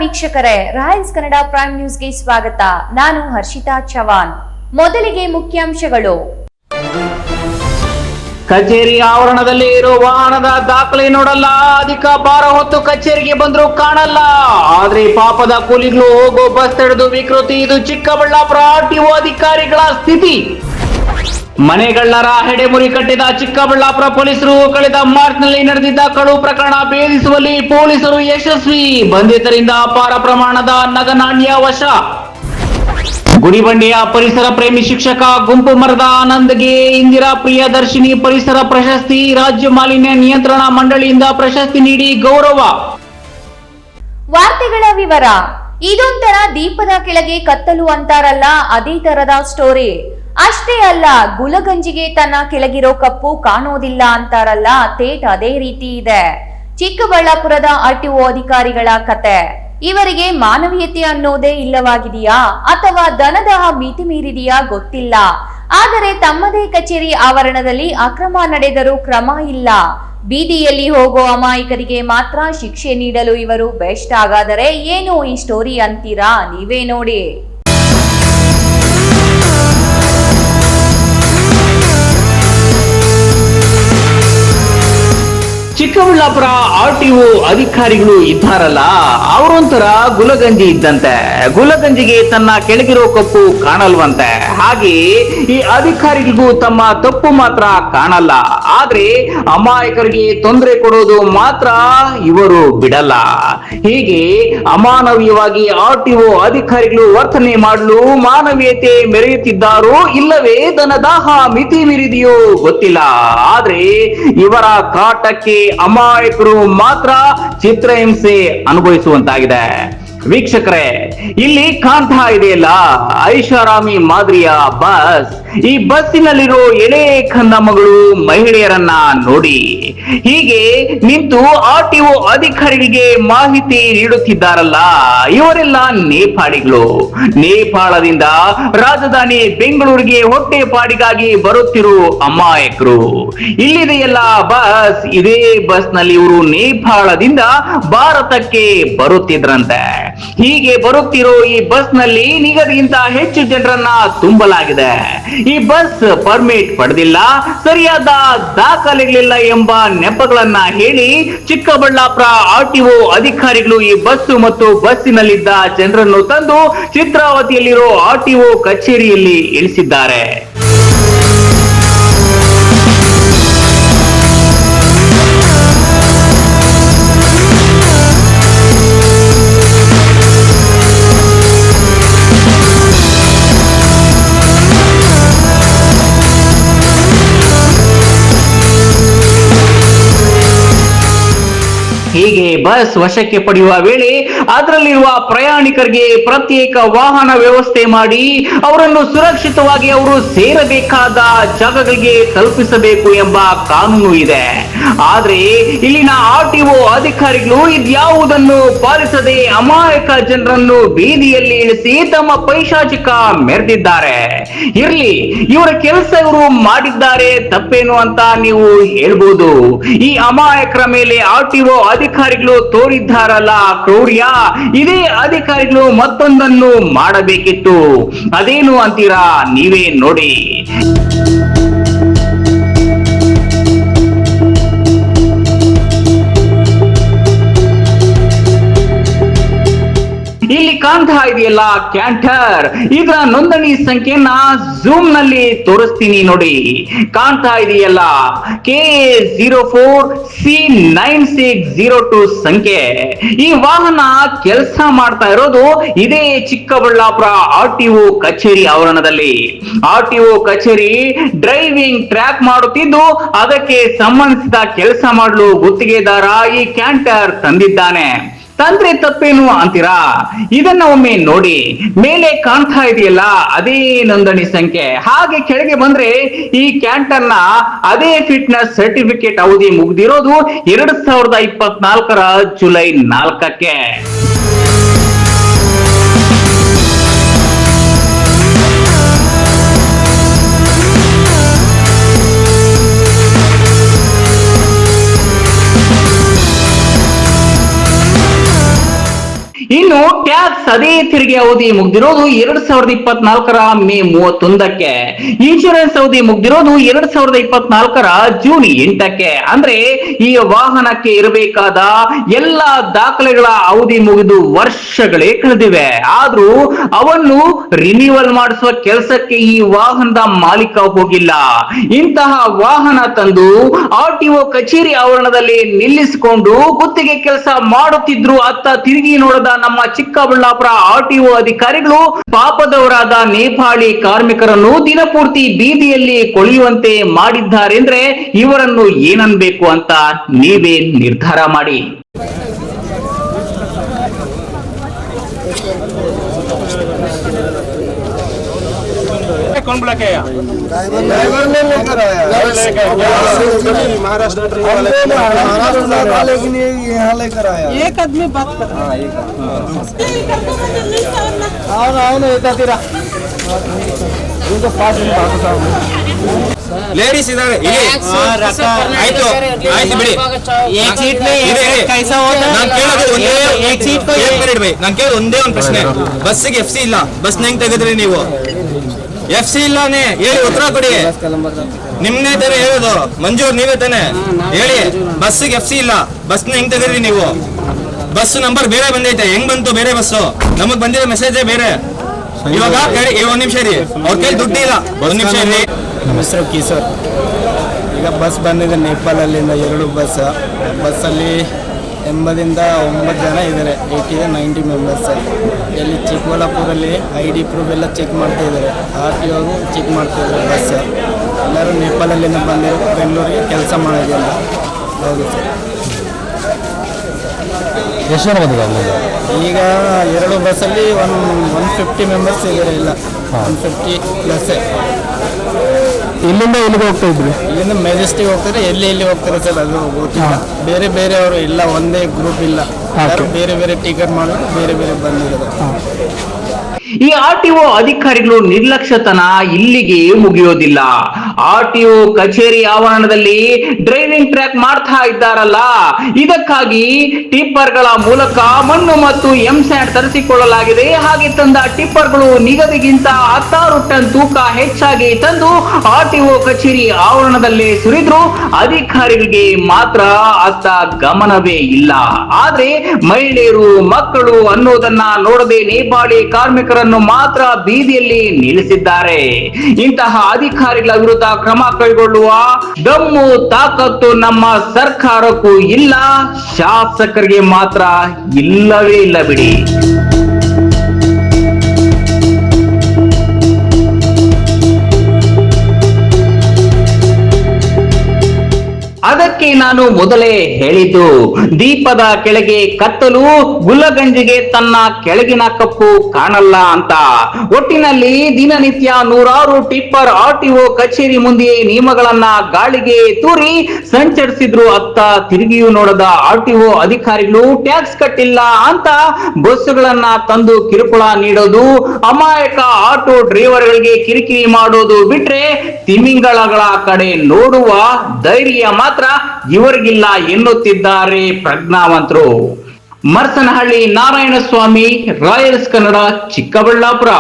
ವೀಕ್ಷಕರೇ, Royals Kannada prime ನ್ಯೂಸ್ಗೆ ಸ್ವಾಗತ. ನಾನು ಹರ್ಷಿತಾ ಚವಾನ್. ಮೊದಲಿಗೆ ಮುಖ್ಯಾಂಶಗಳು. ಕಚೇರಿ ಆವರಣದಲ್ಲಿ ಇರೋ ವಾಹನದ ದಾಖಲೆ ನೋಡಲ್ಲ, ಅಧಿಕ ಭಾರ ಹೊತ್ತು ಕಚೇರಿಗೆ ಬಂದ್ರು ಕಾಣಲ್ಲ. ಆದ್ರೆ ಪಾಪದ ಕೂಲಿಗಳು ಹೋಗೋ ಬಸ್ ತಡೆದು ವಿಕೃತಿ. ಇದು ಚಿಕ್ಕಬಳ್ಳಾಪುರ ಆರ್ಟಿಒ ಅಧಿಕಾರಿಗಳ ಸ್ಥಿತಿ. ಮನೆಗಳ್ಳರ ಹೆಡೆಮುರಿ ಕಟ್ಟಿದ ಚಿಕ್ಕಬಳ್ಳಾಪುರ ಪೊಲೀಸರು. ಕಳೆದ ಮಾರ್ಚ್ ನಲ್ಲಿ ನಡೆದಿದ್ದ ಕಳು ಪ್ರಕರಣ ಭೇದಿಸುವಲ್ಲಿ ಪೊಲೀಸರು ಯಶಸ್ವಿ. ಬಂಧಿತರಿಂದ ಅಪಾರ ಪ್ರಮಾಣದ ನಗನಾಣ್ಯ ವಶ. ಗುಡಿಬಂಡೆಯ ಪರಿಸರ ಪ್ರೇಮಿ ಶಿಕ್ಷಕ ಗುಂಪು ಮರದ ಆನಂದ್ಗೆ ಇಂದಿರಾ ಪ್ರಿಯದರ್ಶಿನಿ ಪರಿಸರ ಪ್ರಶಸ್ತಿ. ರಾಜ್ಯ ಮಾಲಿನ್ಯ ನಿಯಂತ್ರಣ ಮಂಡಳಿಯಿಂದ ಪ್ರಶಸ್ತಿ ನೀಡಿ ಗೌರವ. ವಾರ್ತೆಗಳ ವಿವರ. ಇದೊಂಥರ ದೀಪದ ಕೆಳಗೆ ಕತ್ತಲು ಅಂತಾರಲ್ಲ, ಅದೇ ತರದ ಸ್ಟೋರಿ. ಅಷ್ಟೇ ಅಲ್ಲ, ಗುಲಗಂಜಿಗೆ ತನ್ನ ಕೆಳಗಿರೋ ಕಪ್ಪು ಕಾಣೋದಿಲ್ಲ ಅಂತಾರಲ್ಲ, ತೇಟ್ ಅದೇ ರೀತಿ ಇದೆ ಚಿಕ್ಕಬಳ್ಳಾಪುರದ ಆರ್ಟಿಒ ಅಧಿಕಾರಿಗಳ ಕತೆ. ಇವರಿಗೆ ಮಾನವೀಯತೆ ಅನ್ನೋದೇ ಇಲ್ಲವಾಗಿದೆಯಾ ಅಥವಾ ದನದಾಹ ಮಿತಿ ಮೀರಿದೆಯಾ ಗೊತ್ತಿಲ್ಲ. ಆದರೆ ತಮ್ಮದೇ ಕಚೇರಿ ಆವರಣದಲ್ಲಿ ಅಕ್ರಮ ನಡೆದರೂ ಕ್ರಮ ಇಲ್ಲ. ಬೀದಿಯಲ್ಲಿ ಹೋಗೋ ಅಮಾಯಕರಿಗೆ ಮಾತ್ರ ಶಿಕ್ಷೆ ನೀಡಲು ಇವರು ಬೆಸ್ಟ್. ಹಾಗಾದರೆ ಏನು ಈ ಸ್ಟೋರಿ ಅಂತೀರಾ? ನೀವೇ ನೋಡಿ. ಚಿಕ್ಕಬಳ್ಳಾಪುರ ಆರ್ಟಿಒ ಅಧಿಕಾರಿಗಳು ಇದ್ದಾರಲ್ಲ, ಅವರೊಂಥರ ಗುಲಗಂಜಿ ಇದ್ದಂತೆ. ಗುಲಗಂಜಿಗೆ ತನ್ನ ಕೆಳಗಿರೋ ಕಪ್ಪು ಕಾಣಲ್ವಂತೆ. ಹಾಗೆ ಈ ಅಧಿಕಾರಿಗಳಿಗೂ ತಮ್ಮ ತಪ್ಪು ಮಾತ್ರ ಕಾಣಲ್ಲ. ಆದ್ರೆ ಅಮಾಯಕರಿಗೆ ತೊಂದರೆ ಕೊಡೋದು ಮಾತ್ರ ಇವರು ಬಿಡಲ್ಲ. ಹೀಗೆ ಅಮಾನವೀಯವಾಗಿ ಆರ್ಟಿಒ ಅಧಿಕಾರಿಗಳು ವರ್ತನೆ ಮಾಡಲು ಮಾನವೀಯತೆ ಮೆರೆಯುತ್ತಿದ್ದಾರೋ ಇಲ್ಲವೇ ದನದಾಹ ಮಿತಿ ಮೀರಿದೆಯೋ ಗೊತ್ತಿಲ್ಲ. ಆದ್ರೆ ಇವರ ಕಾಟಕ್ಕೆ ಅಮಾಯಕರು ಮಾತ್ರ ಚಿತ್ರಹಿಂಸೆ ಅನುಭವಿಸುವಂತಾಗಿದೆ. ವೀಕ್ಷಕರೇ, ಇಲ್ಲಿ ಕಾಣ್ತಾ ಇದೆಯಲ್ಲ ಐಷಾರಾಮಿ ಮಾದರಿಯ ಬಸ್. ಈ ಬಸ್ಸಿನಲ್ಲಿರೋ ಎಳೆ ಕಂದ ಮಗಳು ಮಹಿಳೆಯರನ್ನ ನೋಡಿ. ಹೀಗೆ ನಿಂತು ಆರ್ಟಿಒ ಅಧಿಕಾರಿಗಳಿಗೆ ಮಾಹಿತಿ ನೀಡುತ್ತಿದ್ದಾರಲ್ಲ, ಇವರೆಲ್ಲ ನೇಪಾಳಿಗಳು. ನೇಪಾಳದಿಂದ ರಾಜಧಾನಿ ಬೆಂಗಳೂರಿಗೆ ಹೊಟ್ಟೆಪಾಡಿಗಾಗಿ ಬರುತ್ತಿರುವ ಅಮಾಯಕರು. ಇಲ್ಲಿದೆಯಲ್ಲ ಬಸ್, ಇದೇ ಬಸ್ ನಲ್ಲಿ ಇವರು ನೇಪಾಳದಿಂದ ಭಾರತಕ್ಕೆ ಬರುತ್ತಿದ್ರಂತೆ. ಹೀಗೆ ಬರುತ್ತಿರೋ ಈ ಬಸ್ ನಲ್ಲಿ ನಿಗದಿಗಿಂತ ಹೆಚ್ಚು ಜನರನ್ನ ತುಂಬಲಾಗಿದೆ. ಈ ಬಸ್ ಪರ್ಮಿಟ್ ಪಡೆದಿಲ್ಲ, ಸರಿಯಾದ ದಾಖಲೆಗಳಿಲ್ಲ ಎಂಬ ನೆಪಗಳನ್ನ ಹೇಳಿ ಚಿಕ್ಕಬಳ್ಳಾಪುರ ಆರ್ಟಿಒ ಅಧಿಕಾರಿಗಳು ಈ ಬಸ್ ಮತ್ತು ಬಸ್ಸಿನಲ್ಲಿದ್ದ ಜನರನ್ನು ತಂದು ಚಿತ್ರಾವತಿಯಲ್ಲಿರೋ ಆರ್ಟಿಒ ಕಚೇರಿಯಲ್ಲಿ ಇಳಿಸಿದ್ದಾರೆ. ಹೀಗೆ ಬಸ್ ವಶಕ್ಕೆ ಪಡೆಯುವ ವೇಳೆ ಅದರಲ್ಲಿರುವ ಪ್ರಯಾಣಿಕರಿಗೆ ಪ್ರತ್ಯೇಕ ವಾಹನ ವ್ಯವಸ್ಥೆ ಮಾಡಿ ಅವರನ್ನು ಸುರಕ್ಷಿತವಾಗಿ ಅವರು ಸೇರಬೇಕಾದ ಜಾಗಗಳಿಗೆ ತಲುಪಿಸಬೇಕು ಎಂಬ ಕಾನೂನು ಇದೆ. ಆದ್ರೆ ಇಲ್ಲಿನ ಆರ್ಟಿಒ ಅಧಿಕಾರಿಗಳು ಇದ್ಯಾವುದನ್ನು ಪಾಲಿಸದೆ ಅಮಾಯಕ ಜನರನ್ನು ಬೀದಿಯಲ್ಲಿ ಇಳಿಸಿ ತಮ್ಮ ಪೈಶಾಚಿಕ ಮೆರೆದಿದ್ದಾರೆ. ಇರ್ಲಿ, ಇವರ ಕೆಲಸ ಇವರು ಮಾಡಿದ್ದಾರೆ, ತಪ್ಪೇನು ಅಂತ ನೀವು ಹೇಳ್ಬೋದು. ಈ ಅಮಾಯಕರ ಮೇಲೆ ಆರ್ಟಿಒ ಅಧಿಕಾರಿಗಳು ತೋರಿದ್ದಾರಲ್ಲ ಕ್ರೌರ್ಯ, ಇದೇ ಅಧಿಕಾರಿಗಳು ಮತ್ತೊಂದನ್ನು ಮಾಡಬೇಕಿತ್ತು. ಅದೇನು ಅಂತೀರಾ? ನೀವೇ ನೋಡಿ. ಇಲ್ಲಿ ಕಾಣ್ತಾ ಇದೆಯಲ್ಲ ಕ್ಯಾಂಟರ್, ಇದರ ನೋಂದಣಿ ಸಂಖ್ಯೆಯನ್ನ ಜೂಮ್ ನಲ್ಲಿ ತೋರಿಸ್ತೀನಿ ನೋಡಿ. ಕಾಣ್ತಾ ಇದೆಯಲ್ಲ KA04C9602 ಸಂಖ್ಯೆ. ಈ ವಾಹನ ಕೆಲಸ ಮಾಡ್ತಾ ಇರೋದು ಇದೇ ಚಿಕ್ಕಬಳ್ಳಾಪುರ ಆರ್ಟಿಒ ಕಚೇರಿ ಆವರಣದಲ್ಲಿ. ಆರ್ಟಿಒ ಕಚೇರಿ ಡ್ರೈವಿಂಗ್ ಟ್ರ್ಯಾಕ್ ಮಾಡುತ್ತಿದ್ದು ಅದಕ್ಕೆ ಸಂಬಂಧಿಸಿದ ಕೆಲಸ ಮಾಡಲು ಗುತ್ತಿಗೆದಾರ ಈ ಕ್ಯಾಂಟರ್ ತಂದಿದ್ದಾನೆ. ತಂದ್ರೆ ತಪ್ಪೇನು ಅಂತೀರಾ? ಇದನ್ನ ಒಮ್ಮೆ ನೋಡಿ. ಮೇಲೆ ಕಾಣ್ತಾ ಇದೆಯಲ್ಲ ಅದೇ ನೋಂದಣಿ ಸಂಖ್ಯೆ. ಹಾಗೆ ಕೆಳಗೆ ಬಂದ್ರೆ ಈ ಕ್ಯಾಂಟರ್ನ ಅದೇ ಫಿಟ್ನೆಸ್ ಸರ್ಟಿಫಿಕೇಟ್ ಅವಧಿ ಮುಗಿದಿರೋದು 2024 ಜುಲೈ 4ಕ್ಕೆ. ಇನ್ನು ಟ್ಯಾಕ್ಸ್ ಅದೇ ತೆರಿಗೆ ಅವಧಿ ಮುಗ್ದಿರೋದು 2024ರ ಮೇ 31ಕ್ಕೆ. ಇನ್ಶೂರೆನ್ಸ್ ಅವಧಿ ಮುಗ್ದಿರೋದು 2024ರ ಜೂನ್ 8ಕ್ಕೆ. ಅಂದ್ರೆ ಈ ವಾಹನಕ್ಕೆ ಇರಬೇಕಾದ ಎಲ್ಲ ದಾಖಲೆಗಳ ಅವಧಿ ಮುಗಿದು ವರ್ಷಗಳೇ ಕಳೆದಿವೆ. ಆದ್ರೂ ಅವನ್ನು ರಿನ್ಯೂವಲ್ ಮಾಡಿಸುವ ಕೆಲಸಕ್ಕೆ ಈ ವಾಹನದ ಮಾಲೀಕ ಹೋಗಿಲ್ಲ. ಇಂತಹ ವಾಹನ ತಂದು ಆರ್ಟಿಒ ಕಚೇರಿ ಆವರಣದಲ್ಲಿ ನಿಲ್ಲಿಸಿಕೊಂಡು ಗುತ್ತಿಗೆ ಕೆಲಸ ಮಾಡುತ್ತಿದ್ರು. ಅತ್ತ ತಿರುಗಿ ನೋಡದ ನಮ್ಮ ಚಿಕ್ಕಬಳ್ಳಾಪುರ ಆರ್ಟಿಒ ಅಧಿಕಾರಿಗಳು ಪಾಪದವರಾದ ನೇಪಾಳಿ ಕಾರ್ಮಿಕರನ್ನು ದಿನಪೂರ್ತಿ ಬೀದಿಯಲ್ಲಿ ಕೊಳೆಯುವಂತೆ ಮಾಡಿದ್ದಾರೆಂದ್ರೆ ಇವರನ್ನು ಏನನ್ಬೇಕು ಅಂತ ನೀವೇ ನಿರ್ಧಾರ ಮಾಡಿ. कौन बुला के आया? ड्राइवर ने लेकर आया। महाराष्ट्र लेकिन यहाँ लेकर आया। एक आदमी बात कर रहा है। आओ ना एकातीरा लेडीज इधर ಆಯ್ತು ಆಯ್ತು ಬಿಡಿ. एक सीट में कैसा होता है? एक सीट को ನಾನು ಕೇಳೋದು ಒಂದೇ ಒಂದು ಪ್ರಶ್ನೆ. ಬಸ್ಸಿಗೆ FC ಇಲ್ಲ, ಬಸ್ನ ಹೆಂಗ್ ತೆಗೆದ್ರಿ ನೀವು? FC ಇಲ್ಲಾನೆ ಹೇಳಿ, ಉತ್ತರ ಕೊಡಿ. ನಿಮ್ನೇ ತಾನೆ ಹೇಳೋದು, ಮಂಜೂರ್ ನೀವೇ ತಾನೆ ಹೇಳಿ. ಬಸ್ಸಿಗೆ FC ಇಲ್ಲ, ಬಸ್ನ ಹೆಂಗ್ ತೆಗೆದ್ರಿ ನೀವು? ಬಸ್ ನಂಬರ್ ಬೇರೆ ಬಂದೈತೆ, ಹೆಂಗ್ ಬಂತು ಬೇರೆ ಬಸ್ಸು? ನಮಗ್ ಬಂದಿರೋ ಮೆಸೇಜೇ ಬೇರೆ. ಇವಾಗ ಕೇಳಿ, ಒಂದ್ ನಿಮಿಷ ಇರಿ, ಅವ್ರ ಕೈಲಿ ದುಡ್ಡು ಇಲ್ಲ, ಒಂದ್ ನಿಮಿಷ ಇರಿ. ನಮ್ಮ ಹೆಸರು ಕಿಶೋರ್. ಈಗ ಬಸ್ ಬಂದಿದೆ ನೇಪಾಳಲ್ಲಿಂದ 2 ಬಸ್ಸಲ್ಲಿ 80ರಿಂದ 9 ಜನ ಇದ್ದಾರೆ. 80-90 ಮೆಂಬರ್ಸ್. ಇಲ್ಲಿ ಚಿಕ್ಕಬಳ್ಳಾಪುರಲ್ಲಿ ID ಪ್ರೂಫ್ ಎಲ್ಲ ಚೆಕ್ ಮಾಡ್ತಾ ಇದ್ದಾರೆ. RTO ಚೆಕ್ ಮಾಡ್ತಾ ಇದ್ದಾರೆ. ಬಸ್ ಎಲ್ಲರೂ ನೇಪಾಳಲ್ಲಿಂದ ಬಂದಿರೋ ಬೆಂಗಳೂರಿಗೆ ಕೆಲಸ ಮಾಡೋದಿಲ್ಲ. ಹೌದು ಸರ್. ಎಷ್ಟು ಜನ ಬಂದಿದ್ದಾರೆ? ಈಗ 2 ಬಸ್ಸಲ್ಲಿ 150 ಮೆಂಬರ್ಸ್ ಇದ್ದಾರೆ. ಇಲ್ಲ 150 ಪ್ಲಸ್. ಇಲ್ಲಿಂದ ಎಲ್ಲಿಗೆ ಹೋಗ್ತಾ ಇದ್ರಿ? ಇಲ್ಲಿಂದ ಮೆಜೆಸ್ಟಿಕ್ ಹೋಗ್ತಾರೆ. ಎಲ್ಲಿ ಹೋಗ್ತಾರೆ ಸರ್ ಅದು ಗೊತ್ತಿಲ್ಲ. ಬೇರೆ ಅವರು ಇಲ್ಲ, ಒಂದೇ ಗ್ರೂಪ್ ಇಲ್ಲ. ಬೇರೆ ಬೇರೆ ಟಿಕೆಟ್ ಮಾಡಿ ಬೇರೆ ಬಂದಿರೋದು. ಈ ಆರ್ಟಿಒ ಅಧಿಕಾರಿಗಳು ನಿರ್ಲಕ್ಷ್ಯತನ ಇಲ್ಲಿಗೆ ಮುಗಿಯೋದಿಲ್ಲ. ಆರ್ಟಿಒ ಕಚೇರಿ ಆವರಣದಲ್ಲಿ ಡ್ರೈವಿಂಗ್ ಟ್ರ್ಯಾಕ್ ಮಾಡ್ತಾ ಇದ್ದಾರಲ್ಲ, ಇದಕ್ಕಾಗಿ ಟಿಪ್ಪರ್ಗಳ ಮೂಲಕ ಮಣ್ಣು ಮತ್ತು ಎಂಸ್ಯಾಂಡ್ ತರಿಸಿಕೊಳ್ಳಲಾಗಿದೆ. ಹಾಗೆ ತಂದ ಟಿಪ್ಪರ್ಗಳು ನಿಗದಿಗಿಂತ 16 ಟನ್ ತೂಕ ಹೆಚ್ಚಾಗಿ ತಂದು ಆರ್ಟಿಒ ಕಚೇರಿ ಆವರಣದಲ್ಲೇ ಸುರಿದ್ರು. ಅಧಿಕಾರಿಗಳಿಗೆ ಮಾತ್ರ ಅತ್ತ ಗಮನವೇ ಇಲ್ಲ. ಆದ್ರೆ ಮಹಿಳೆಯರು, ಮಕ್ಕಳು ಅನ್ನೋದನ್ನ ನೋಡದೆ ನೇಪಾಳಿ ಕಾರ್ಮಿಕರನ್ನು ಮಾತ್ರ ಬೀದಿಯಲ್ಲಿ ನಿಲ್ಲಿಸಿದ್ದಾರೆ. ಇಂತಹ ಅಧಿಕಾರಿಗಳ ವಿರುದ್ಧ ಕ್ರಮ ಕೈಗೊಳ್ಳುವ ದಮ್ಮು ತಾಕತ್ತು ನಮ್ಮ ಸರ್ಕಾರಕ್ಕೂ ಇಲ್ಲ, ಶಾಸಕರಿಗೆ ಮಾತ್ರ ಇಲ್ಲವೇ ಇಲ್ಲ ಬಿಡಿ. ಅದಕ್ಕೆ ನಾನು ಮೊದಲೇ ಹೇಳಿದ್ದು, ದೀಪದ ಕೆಳಗೆ ಕತ್ತಲು, ಗುಲಗಂಜಿಗೆ ತನ್ನ ಕೆಳಗಿನ ಕಪ್ಪು ಕಾಣಲ್ಲ ಅಂತ. ಒಟ್ಟಿನಲ್ಲಿ ದಿನನಿತ್ಯ 100 ಟಿಪ್ಪರ್ ಆರ್ಟಿಒ ಕಚೇರಿ ಮುಂದೆ ನಿಯಮಗಳನ್ನ ಗಾಳಿಗೆ ತೂರಿ ಸಂಚರಿಸಿದ್ರು. ಅತ್ತ ತಿರುಗಿಯೂ ನೋಡದ ಆರ್ಟಿಒ ಅಧಿಕಾರಿಗಳು ಟ್ಯಾಕ್ಸ್ ಕಟ್ಟಿಲ್ಲ ಅಂತ ಬಸ್ಸುಗಳನ್ನ ತಂದು ಕಿರುಕುಳ ನೀಡೋದು, ಅಮಾಯಕ ಆಟೋ ಡ್ರೈವರ್ಗಳಿಗೆ ಕಿರಿಕಿರಿ ಮಾಡೋದು ಬಿಟ್ರೆ ತಿಮಿಂಗಳಗಳ ಕಡೆ ನೋಡುವ ಧೈರ್ಯ ಮಾತ್ರ ಇವರಿಗಿಲ್ಲ ಎನ್ನುತ್ತಿದ್ದಾರೆ ಪ್ರಜ್ಞಾವಂತರು. ಮರ್ಸನಹಳ್ಳಿ ನಾರಾಯಣಸ್ವಾಮಿ, ರಾಯಲ್ಸ್ ಕನ್ನಡ, ಚಿಕ್ಕಬಳ್ಳಾಪುರ.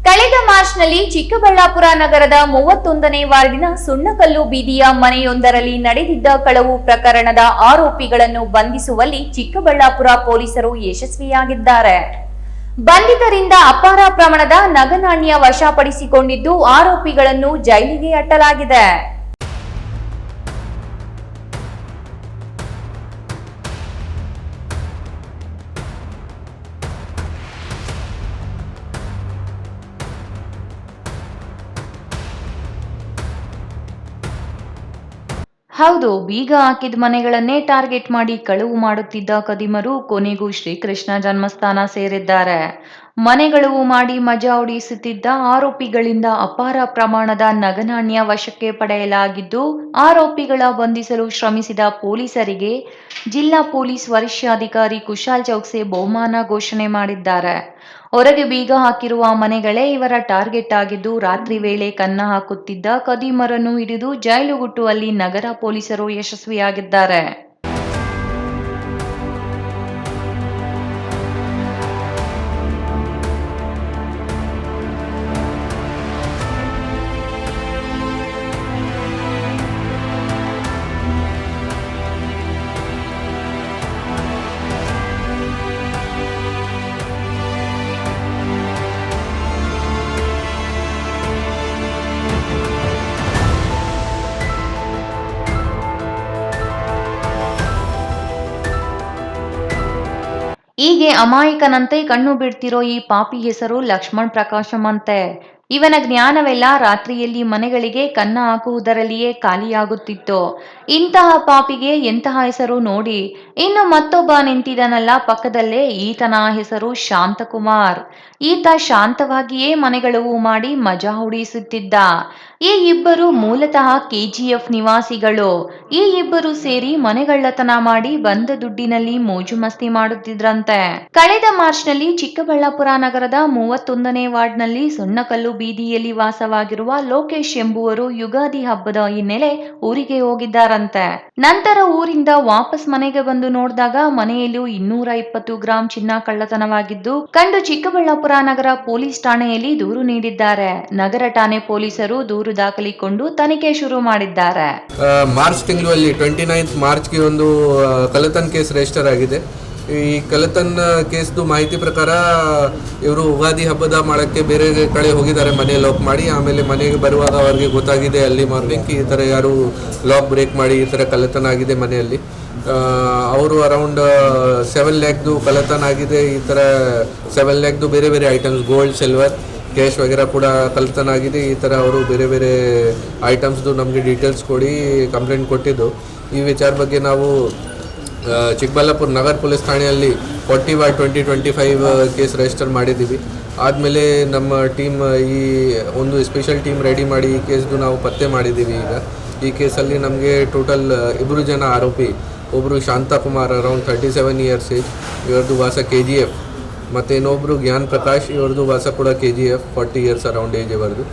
ಕಳೆದ ಮಾರ್ಚ್ನಲ್ಲಿ ಚಿಕ್ಕಬಳ್ಳಾಪುರ ನಗರದ 31ನೇ ವಾರ್ಡಿನ ಸುಣ್ಣಕಲ್ಲು ಬೀದಿಯ ಮನೆಯೊಂದರಲ್ಲಿ ನಡೆದಿದ್ದ ಕಳವು ಪ್ರಕರಣದ ಆರೋಪಿಗಳನ್ನು ಬಂಧಿಸುವಲ್ಲಿ ಚಿಕ್ಕಬಳ್ಳಾಪುರ ಪೊಲೀಸರು ಯಶಸ್ವಿಯಾಗಿದ್ದಾರೆ. ಬಂಧಿತರಿಂದ ಅಪಾರ ಪ್ರಮಾಣದ ನಗನಾಣ್ಯ ವಶಪಡಿಸಿಕೊಂಡಿದ್ದು ಆರೋಪಿಗಳನ್ನು ಜೈಲಿಗೆ ಅಟ್ಟಲಾಗಿದೆ. ಹೌದು, ಬೀಗ ಹಾಕಿದ ಮನೆಗಳನ್ನೇ ಟಾರ್ಗೆಟ್ ಮಾಡಿ ಕಳವು ಮಾಡುತ್ತಿದ್ದ ಕದಿಮರು ಕೊನೆಗೂ ಶ್ರೀಕೃಷ್ಣ ಜನ್ಮಸ್ಥಾನ ಸೇರಿದ್ದಾರೆ. ಮನೆಗಳವು ಮಾಡಿ ಮಜಾ ಹೊಡೆಸುತ್ತಿದ್ದ ಆರೋಪಿಗಳಿಂದ ಅಪಾರ ಪ್ರಮಾಣದ ನಗನಾಣ್ಯ ವಶಕ್ಕೆ ಪಡೆಯಲಾಗಿದ್ದು, ಆರೋಪಿಗಳ ಬಂಧಿಸಲು ಶ್ರಮಿಸಿದ ಪೊಲೀಸರಿಗೆ ಜಿಲ್ಲಾ ಪೊಲೀಸ್ ವರಿಷ್ಠಾಧಿಕಾರಿ ಕುಶಾಲ್ ಚೌಕ್ಸೆ ಬಹುಮಾನ ಘೋಷಣೆ ಮಾಡಿದ್ದಾರೆ. ಹೊರಗೆ ಬೀಗ ಹಾಕಿರುವ ಮನೆಗಳೇ ಇವರ ಟಾರ್ಗೆಟ್ ಆಗಿದ್ದು, ರಾತ್ರಿ ವೇಳೆ ಕನ್ನ ಹಾಕುತ್ತಿದ್ದ ಕದೀಮರನ್ನು ಹಿಡಿದು ಜೈಲುಗುಟ್ಟುವಲ್ಲಿ ನಗರ ಪೊಲೀಸರು ಯಶಸ್ವಿಯಾಗಿದ್ದಾರೆ. ಹೀಗೆ ಅಮಾಯಕನಂತೆ ಕಣ್ಣು ಬಿಡ್ತಿರೋ ಈ ಪಾಪಿ ಹೆಸರು ಲಕ್ಷ್ಮಣ್ ಪ್ರಕಾಶಂ ಅಂತೆ. ಇವನ ಜ್ಞಾನವೆಲ್ಲ ರಾತ್ರಿಯಲ್ಲಿ ಮನೆಗಳಿಗೆ ಕನ್ನ ಹಾಕುವುದರಲ್ಲಿಯೇ ಖಾಲಿಯಾಗುತ್ತಿತ್ತು. ಇಂತಹ ಪಾಪಿಗೆ ಎಂತಹ ಹೆಸರು ನೋಡಿ. ಇನ್ನು ಮತ್ತೊಬ್ಬ ನಿಂತಿದನಲ್ಲ ಪಕ್ಕದಲ್ಲೇ, ಈತನ ಹೆಸರು ಶಾಂತಕುಮಾರ್. ಈತ ಶಾಂತವಾಗಿಯೇ ಮನೆಗಳವು ಮಾಡಿ ಮಜಾ ಹೊಡಿಸುತ್ತಿದ್ದ. ಈ ಇಬ್ಬರು ಮೂಲತಃ KGF ನಿವಾಸಿಗಳು. ಈ ಇಬ್ಬರು ಸೇರಿ ಮನೆಗಳ್ಳತನ ಮಾಡಿ ಬಂದ ದುಡ್ಡಿನಲ್ಲಿ ಮೋಜು ಮಸ್ತಿ ಮಾಡುತ್ತಿದ್ರಂತೆ. ಕಳೆದ ಮಾರ್ಚ್ನಲ್ಲಿ ಚಿಕ್ಕಬಳ್ಳಾಪುರ ನಗರದ 31ನೇ ವಾರ್ಡ್ನಲ್ಲಿ ಸುಣ್ಣಕಲ್ಲು ಬೀದಿಯಲ್ಲಿ ವಾಸವಾಗಿರುವ ಲೋಕೇಶ್ ಎಂಬುವರು ಯುಗಾದಿ ಹಬ್ಬದ ಹಿನ್ನೆಲೆ ಊರಿಗೆ ಹೋಗಿದ್ದಾರಂತೆ. ನಂತರ ಊರಿಂದ ವಾಪಸ್ ಮನೆಗೆ ಬಂದು ನೋಡಿದಾಗ ಮನೆಯಲ್ಲೂ 220 ಗ್ರಾಂ ಚಿನ್ನ ಕಳ್ಳತನವಾಗಿದ್ದು ಕಂಡು ಚಿಕ್ಕಬಳ್ಳಾಪುರ ನಗರ ಪೊಲೀಸ್ ಠಾಣೆಯಲ್ಲಿ ದೂರು ನೀಡಿದ್ದಾರೆ. ನಗರ ಠಾಣೆ ಪೊಲೀಸರು ದೂರು ದಾಖಲಿಸಿಕೊಂಡು ತನಿಖೆ ಶುರು ಮಾಡಿದ್ದಾರೆ. ಮಾರ್ಚ್ ತಿಂಗಳಲ್ಲಿ 29 ಮಾರ್ಚ್ಗೆ ಒಂದು ಕಳ್ಳತನ ಕೇಸ್ ರಿಜಿಸ್ಟರ್ ಆಗಿದೆ. ಈ ಕಳ್ಳತನ ಕೇಸ್ದು ಮಾಹಿತಿ ಪ್ರಕಾರ ಇವರು ಯುಗಾದಿ ಹಬ್ಬದ ಮಾಡೋಕ್ಕೆ ಬೇರೆ ಕಡೆ ಹೋಗಿದ್ದಾರೆ, ಮನೆ ಲಾಕ್ ಮಾಡಿ. ಆಮೇಲೆ ಮನೆಗೆ ಬರುವಾಗ ಅವರಿಗೆ ಗೊತ್ತಾಗಿದೆ ಅಲ್ಲಿ ಮಾರ್ನಿಂಗ್ ಈ ಥರ ಯಾರು ಲಾಕ್ ಬ್ರೇಕ್ ಮಾಡಿ ಈ ಥರ ಕಳ್ಳತನ ಆಗಿದೆ ಮನೆಯಲ್ಲಿ. ಅವರು ಅರೌಂಡ್ 7 ಲ್ಯಾಕ್ದು ಕಳ್ಳತನ ಆಗಿದೆ. ಈ ಥರ 7 ಲ್ಯಾಕ್ದು ಬೇರೆ ಬೇರೆ ಐಟಮ್ಸ್, ಗೋಲ್ಡ್, ಸಿಲ್ವರ್, ಕ್ಯಾಶ್ ವಗೇರಾ ಕೂಡ ಕಳ್ಳತನ ಆಗಿದೆ. ಈ ಥರ ಅವರು ಬೇರೆ ಬೇರೆ ಐಟಮ್ಸ್ದು ನಮಗೆ ಡೀಟೇಲ್ಸ್ ಕೊಡಿ ಕಂಪ್ಲೇಂಟ್ ಕೊಟ್ಟಿದ್ದು. ಈ ವಿಚಾರ ಬಗ್ಗೆ ನಾವು ಚಿಕ್ಕಬಳ್ಳಾಪುರ ನಗರ ಪೊಲೀಸ್ ಠಾಣೆಯಲ್ಲಿ 40/2025 ಕೇಸ್ ರಿಜಿಸ್ಟರ್ ಮಾಡಿದ್ದೀವಿ. ಆದಮೇಲೆ ನಮ್ಮ ಟೀಮ್ ಈ ಒಂದು ಸ್ಪೆಷಲ್ ಟೀಮ್ ರೆಡಿ ಮಾಡಿ ಈ ಕೇಸ್ದು ನಾವು ಪತ್ತೆ ಮಾಡಿದ್ದೀವಿ. ಈಗ ಈ ಕೇಸಲ್ಲಿ ನಮಗೆ ಟೋಟಲ್ 2 ಜನ ಆರೋಪಿ. ಒಬ್ಬರು ಶಾಂತಕುಮಾರ್ ಅರೌಂಡ್ 37 ಇಯರ್ಸ್ ಏಜ್, ಇವ್ರದ್ದು ವಾಸ KGF. ಮತ್ತು ಇನ್ನೊಬ್ಬರು ಜ್ಞಾನ್ ಪ್ರಕಾಶ್, ಇವ್ರದ್ದು ವಾಸ ಕೂಡ KGF, 40 ಇಯರ್ಸ್ ಅರೌಂಡ್ ಏಜ್ ಇವರದು.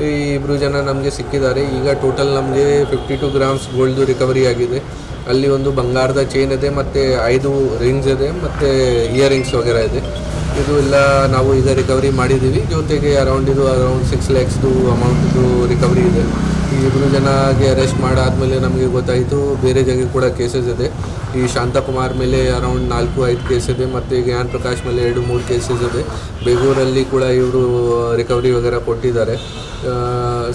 ಈ 2 ಜನ ನಮಗೆ ಸಿಕ್ಕಿದ್ದಾರೆ. ಈಗ ಟೋಟಲ್ ನಮಗೆ 52 ಗ್ರಾಮ್ಸ್ ಗೋಲ್ಡ್ದು ರಿಕವರಿ ಆಗಿದೆ. ಅಲ್ಲಿ ಒಂದು ಬಂಗಾರದ ಚೈನ್ ಇದೆ ಮತ್ತು 5 ರಿಂಗ್ಸ್ ಇದೆ ಮತ್ತು ಇಯರಿಂಗ್ಸ್ ವಗೇರಾ ಇದೆ. ಇದು ಎಲ್ಲ ನಾವು ಈಗ ರಿಕವರಿ ಮಾಡಿದ್ದೀವಿ. ಜೊತೆಗೆ ಅರೌಂಡ್ 6 ಲ್ಯಾಕ್ಸ್ದು ಅಮೌಂಟ್ದು ರಿಕವರಿ ಇದೆ. ಈ 2 ಜನಗೆ ಅರೆಸ್ಟ್ ಮಾಡಾದಮೇಲೆ ನಮಗೆ ಗೊತ್ತಾಯಿತು ಬೇರೆ ಜಾಗ ಕೂಡ ಕೇಸಸ್ ಇದೆ. ಈ ಶಾಂತಕುಮಾರ್ ಮೇಲೆ ಅರೌಂಡ್ 4-5 ಕೇಸ್ ಇದೆ ಮತ್ತು ಜ್ಞಾನ್ ಪ್ರಕಾಶ್ ಮೇಲೆ 2-3 ಕೇಸಸ್ ಇದೆ. ಬೇಗೂರಲ್ಲಿ ಕೂಡ ಇವರು ರಿಕವರಿ ವಗೇರಾ ಕೊಟ್ಟಿದ್ದಾರೆ.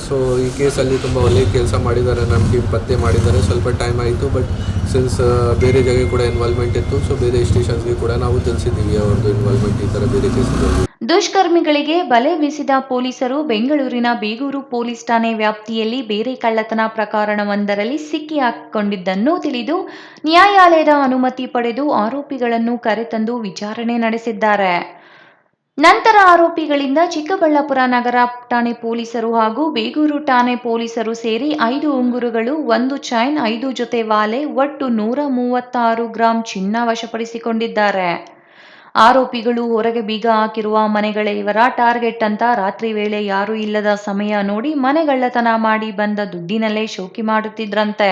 ಸೊ ಈ ಕೇಸಲ್ಲಿ ತುಂಬ ಒಳ್ಳೆಯ ಕೆಲಸ ಮಾಡಿದ್ದಾರೆ, ನಮ್ಮ ಟೀಮ್ ಪತ್ತೆ ಮಾಡಿದ್ದಾರೆ. ಸ್ವಲ್ಪ ಟೈಮ್ ಆಯಿತು, ಬಟ್ ಸಿನ್ಸ್ ಬೇರೆ ಜಾಗ ಕೂಡ ಇನ್ವಾಲ್ವ್ಮೆಂಟ್ ಇತ್ತು, ಸೊ ಬೇರೆ ಸ್ಟೇಷನ್ಸ್ಗೆ ಕೂಡ ನಾವು ತಿಳಿಸಿದ್ದೀವಿ ಅವ್ರದ್ದು ಇನ್ವಾಲ್ವ್ಮೆಂಟ್ ಈ ಥರ ಬೇರೆ ಕೇಸಲ್ಲಿ. ದುಷ್ಕರ್ಮಿಗಳಿಗೆ ಬಲೆ ಬೀಸಿದ ಪೊಲೀಸರು ಬೆಂಗಳೂರಿನ ಬೇಗೂರು ಪೊಲೀಸ್ ಠಾಣೆ ವ್ಯಾಪ್ತಿಯಲ್ಲಿ ಬೇರೆ ಕಳ್ಳತನ ಪ್ರಕರಣವೊಂದರಲ್ಲಿ ಸಿಕ್ಕಿ ಹಾಕಿಕೊಂಡಿದ್ದನ್ನು ತಿಳಿದು ನ್ಯಾಯಾಲಯದ ಅನುಮತಿ ಪಡೆದು ಆರೋಪಿಗಳನ್ನು ಕರೆತಂದು ವಿಚಾರಣೆ ನಡೆಸಿದ್ದಾರೆ. ನಂತರ ಆರೋಪಿಗಳಿಂದ ಚಿಕ್ಕಬಳ್ಳಾಪುರ ನಗರ ಠಾಣೆ ಪೊಲೀಸರು ಹಾಗೂ ಬೇಗೂರು ಠಾಣೆ ಪೊಲೀಸರು ಸೇರಿ 5 ಉಂಗುರಗಳು, 1 ಚೈನ್, 5 ಜೊತೆ ವಾಲೆ, ಒಟ್ಟು 136 ಗ್ರಾಂ ಚಿನ್ನ ವಶಪಡಿಸಿಕೊಂಡಿದ್ದಾರೆ. ಆರೋಪಿಗಳು ಹೊರಗೆ ಬೀಗ ಹಾಕಿರುವ ಮನೆಗಳೇ ಇವರ ಟಾರ್ಗೆಟ್ ಅಂತ ರಾತ್ರಿ ವೇಳೆ ಯಾರೂ ಇಲ್ಲದ ಸಮಯ ನೋಡಿ ಮನೆಗಳ್ಳತನ ಮಾಡಿ ಬಂದ ದುಡ್ಡಿನಲ್ಲೇ ಶೋಕಿ ಮಾಡುತ್ತಿದ್ರಂತೆ.